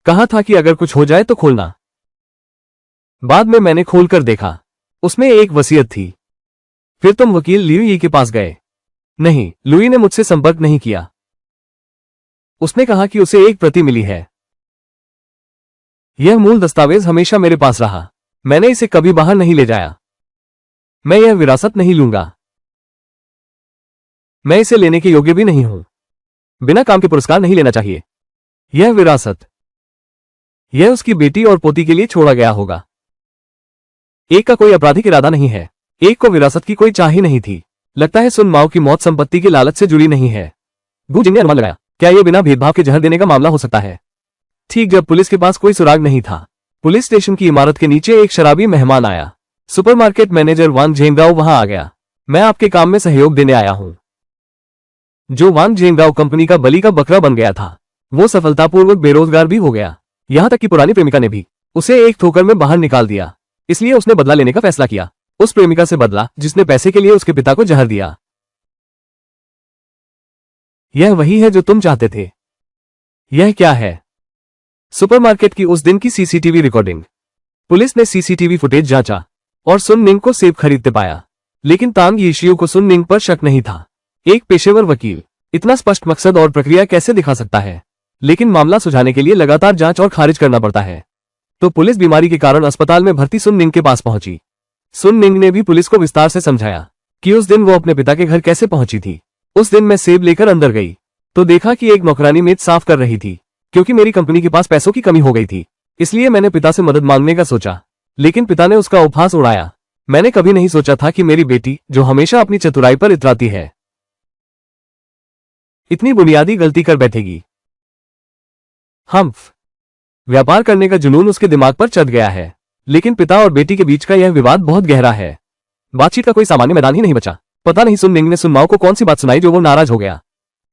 कहा था कि अगर कुछ हो जाए तो खोलना। बाद में मैंने खोलकर देखा, उसमें एक वसीयत थी। फिर तुम वकील लियू यी के पास गए? नहीं, लुई ने मुझसे संपर्क नहीं किया। उसने कहा कि उसे एक प्रति मिली है। यह मूल दस्तावेज हमेशा मेरे पास रहा। मैंने इसे कभी बाहर नहीं ले जाया। मैं यह विरासत नहीं लूंगा। मैं इसे लेने के योग्य भी नहीं हूं। बिना काम के पुरस्कार नहीं लेना चाहिए। यह विरासत, यह उसकी बेटी और पोती के लिए छोड़ा गया होगा। एक का कोई आपराधिक इरादा नहीं है। एक को विरासत की कोई चाह ही नहीं थी। लगता है सुन माओ की मौत संपत्ति के लालच से जुड़ी नहीं है। गु जिंग ने अनुमान लगाया, क्या यह बिना भेदभाव के जहर देने का मामला हो सकता है? ठीक जब पुलिस के पास कोई सुराग नहीं था, पुलिस स्टेशन की इमारत के नीचे एक शराबी मेहमान आया। सुपरमार्केट मैनेजर वांग झेंगडाओ वहां आ गया। मैं आपके काम में सहयोग देने आया हूं। जो वांग झेंगडाओ कंपनी का बलि का बकरा बन गया था, वो सफलतापूर्वक बेरोजगार भी हो गया। यहां तक कि पुरानी प्रेमिका ने भी उसे एक ठोकर में बाहर निकाल दिया। इसलिए उसने बदला लेने का फैसला किया, उस प्रेमिका से बदला जिसने पैसे के लिए उसके पिता को जहर दिया। यह वही है जो तुम चाहते थे। यह क्या है? सुपरमार्केट की उस दिन की सीसीटीवी रिकॉर्डिंग। पुलिस ने सीसीटीवी फुटेज जांचा और सुन निंग को सेब खरीदते पाया। लेकिन तांग यीशियू को सुन निंग पर शक नहीं था। एक पेशेवर वकील इतना स्पष्ट मकसद और प्रक्रिया कैसे दिखा सकता है? लेकिन मामला सुलझाने के लिए लगातार जांच और खारिज करना पड़ता है। तो पुलिस बीमारी के कारण अस्पताल में भर्ती सुन निंग के पास पहुंची। सुन निंग ने भी पुलिस को विस्तार से समझाया कि उस दिन वो अपने पिता के घर कैसे पहुंची थी। उस दिन मैं सेब लेकर अंदर गई तो देखा कि एक नौकरानी मेज साफ कर रही थी। क्योंकि मेरी कंपनी के पास पैसों की कमी हो गई थी, इसलिए मैंने पिता से मदद मांगने का सोचा। लेकिन पिता ने उसका उपहास उड़ाया। मैंने कभी नहीं सोचा था कि मेरी बेटी, जो हमेशा अपनी चतुराई पर इतराती है, इतनी बुनियादी गलती कर बैठेगी। हम्फ, व्यापार करने का जुनून उसके दिमाग पर चढ़ गया है। लेकिन पिता और बेटी के बीच का यह विवाद बहुत गहरा है। बातचीत का कोई सामान्य मैदान ही नहीं बचा। पता नहीं सुन निंग ने सुन माओ को कौन सी बात सुनाई जो वो नाराज हो गया।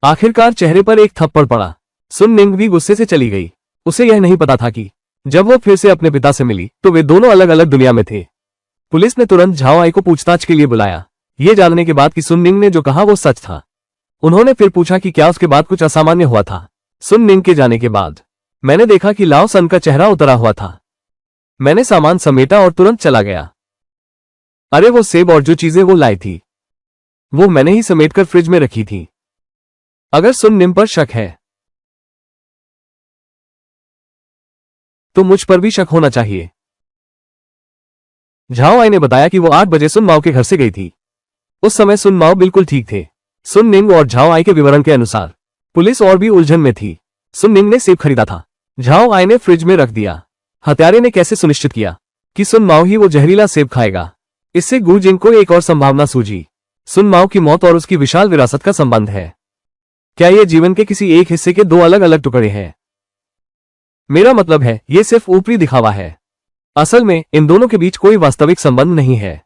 आखिरकार चेहरे पर एक थप्पड़ पड़ा। सुन निंग भी गुस्से से चली गई। उसे यह नहीं पता था कि जब वो फिर से अपने पिता से मिली तो वे दोनों अलग अलग दुनिया में थे। पुलिस ने तुरंत झाओ आई को पूछताछ के लिए बुलाया, ये जानने के बाद कि सुन निंग ने जो कहा वो सच था। उन्होंने फिर पूछा कि क्या उसके बाद कुछ असामान्य हुआ था। सुन निंग के जाने के बाद मैंने देखा कि लाओ सन का चेहरा उतरा हुआ था। मैंने सामान समेटा और तुरंत चला गया। अरे वो सेब और जो चीजें वो लाई थी, वो मैंने ही समेटकर फ्रिज में रखी थी। अगर सुन निंग पर शक है तो मुझ पर भी शक होना चाहिए। झाओ आई ने बताया कि वो 8 बजे सुन माओ के घर से गई थी। उस समय सुन माओ बिल्कुल ठीक थे। सुन निंग और झाओ आई के विवरण के अनुसार पुलिस और भी उलझन में थी। सुन निंग ने सेब खरीदा था, झाओ आई ने फ्रिज में रख दिया। हत्यारे ने कैसे सुनिश्चित किया कि सुन माओ ही वो जहरीला सेब खाएगा? इससे गु जिंग को एक और संभावना सूझी। सुन माओ की मौत और उसकी विशाल विरासत का संबंध है। क्या ये जीवन के किसी एक हिस्से के दो अलग अलग टुकड़े हैं? मेरा मतलब है, ये सिर्फ ऊपरी दिखावा है। असल में इन दोनों के बीच कोई वास्तविक संबंध नहीं है।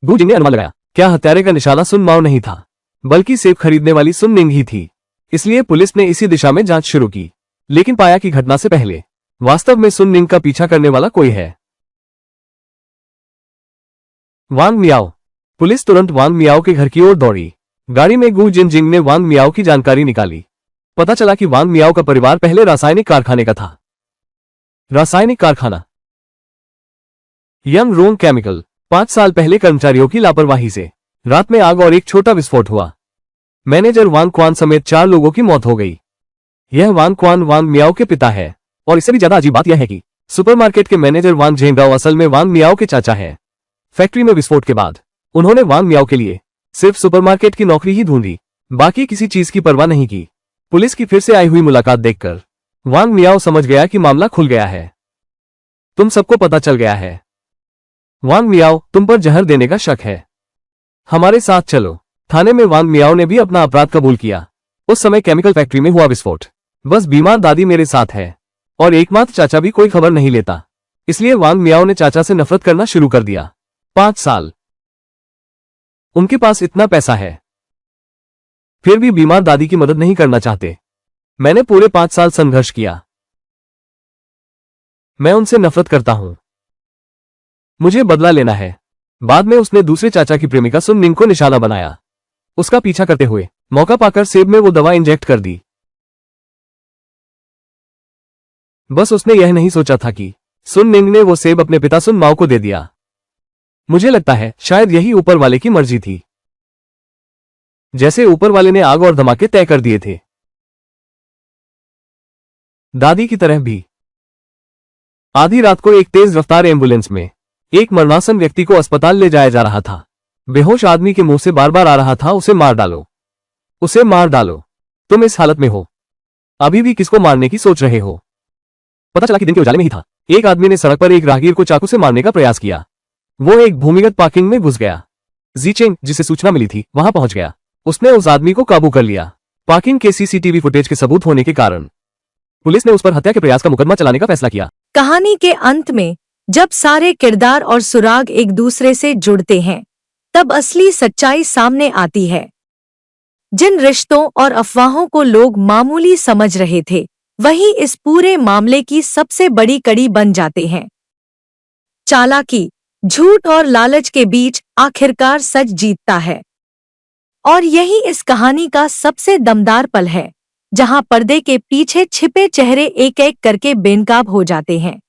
गु जिंग ने अनुमान लगाया, क्या हत्यारे का निशाना सुन माओ नहीं था, बल्कि सेब खरीदने वाली सुन निंग ही थी। इसलिए पुलिस ने इसी दिशा में जांच शुरू की, लेकिन पाया कि घटना से पहले वास्तव में सुन निंग का पीछा करने वाला कोई है। वांग मियाओ। पुलिस तुरंत वांग मियाओ के घर की ओर दौड़ी। गाड़ी में गु जिंग ने वांग मियाओ की जानकारी निकाली। पता चला कि वांग मियाओ का परिवार पहले रासायनिक कारखाने का था। रासायनिक कारखाना यंग रोंग केमिकल। 5 साल पहले कर्मचारियों की लापरवाही से रात में आग और एक छोटा विस्फोट हुआ। मैनेजर वांग क्वान समेत 4 लोगों की मौत हो गई। यह वांग क्वान वांग मियाओ के पिता है। और इससे भी ज्यादा अजीब बात यह है कि सुपरमार्केट के मैनेजर वांग झेंगडाओ असल में वांग मियाओ के चाचा है। फैक्ट्री में विस्फोट के बाद उन्होंने वांग मियाओ के लिए सिर्फ सुपरमार्केट की नौकरी ही ढूंढी, बाकी किसी चीज की परवाह नहीं की। पुलिस की फिर से आई हुई मुलाकात देखकर वांग मियाओ समझ गया कि मामला खुल गया है। तुम सबको पता चल गया है। वांग मियाओ, तुम पर जहर देने का शक है। हमारे साथ चलो। थाने में वांग मियाओ ने भी अपना अपराध कबूल किया। उस समय केमिकल फैक्ट्री में हुआ विस्फोट। बस बीमार दादी मेरे साथ है और एकमात्र चाचा भी कोई खबर नहीं लेता। इसलिए वांग मियाओ ने चाचा से नफरत करना शुरू कर दिया। 5 साल। उनके पास इतना पैसा है, फिर भी बीमार दादी की मदद नहीं करना चाहते। मैंने पूरे 5 साल संघर्ष किया। मैं उनसे नफरत करता हूं। मुझे बदला लेना है। बाद में उसने दूसरे चाचा की प्रेमिका सुन निंग को निशाना बनाया। उसका पीछा करते हुए मौका पाकर सेब में वो दवा इंजेक्ट कर दी। बस उसने यह नहीं सोचा था कि सुन निंग ने वो सेब अपने पिता सुन माओ को दे दिया। मुझे लगता है शायद यही ऊपर वाले की मर्जी थी। जैसे ऊपर वाले ने आग और धमाके तय कर दिए थे। दादी की तरह भी। आधी रात को एक तेज रफ्तार एम्बुलेंस में एक मरणासन व्यक्ति को अस्पताल ले जाया जा रहा था। बेहोश आदमी के मुंह से बार बार आ रहा था, उसे मार डालो, उसे मार डालो। तुम इस हालत में हो, अभी भी किसको मारने की सोच रहे हो? पता चला कि दिन के उजाले में ही था। एक आदमी ने सड़क पर एक राहगीर को चाकू से मारने का प्रयास किया। वो एक भूमिगत पार्किंग में घुस गया। जीचेंग, जिसे सूचना मिली थी, वहां पहुंच गया। उसने उस आदमी को काबू कर लिया। पार्किंग के सीसीटीवी फुटेज के सबूत होने के कारण पुलिस ने उस पर हत्या के प्रयास का मुकदमा चलाने का फैसला किया। कहानी के अंत में जब सारे किरदार और सुराग एक दूसरे से जुड़ते हैं, तब असली सच्चाई सामने आती है। जिन रिश्तों और अफवाहों को लोग मामूली समझ रहे थे, वही इस पूरे मामले की सबसे बड़ी कड़ी बन जाते हैं। चालाकी, झूठ और लालच के बीच आखिरकार सच जीतता है। और यही इस कहानी का सबसे दमदार पल है, जहां पर्दे के पीछे छिपे चेहरे एक एक करके बेनकाब हो जाते हैं।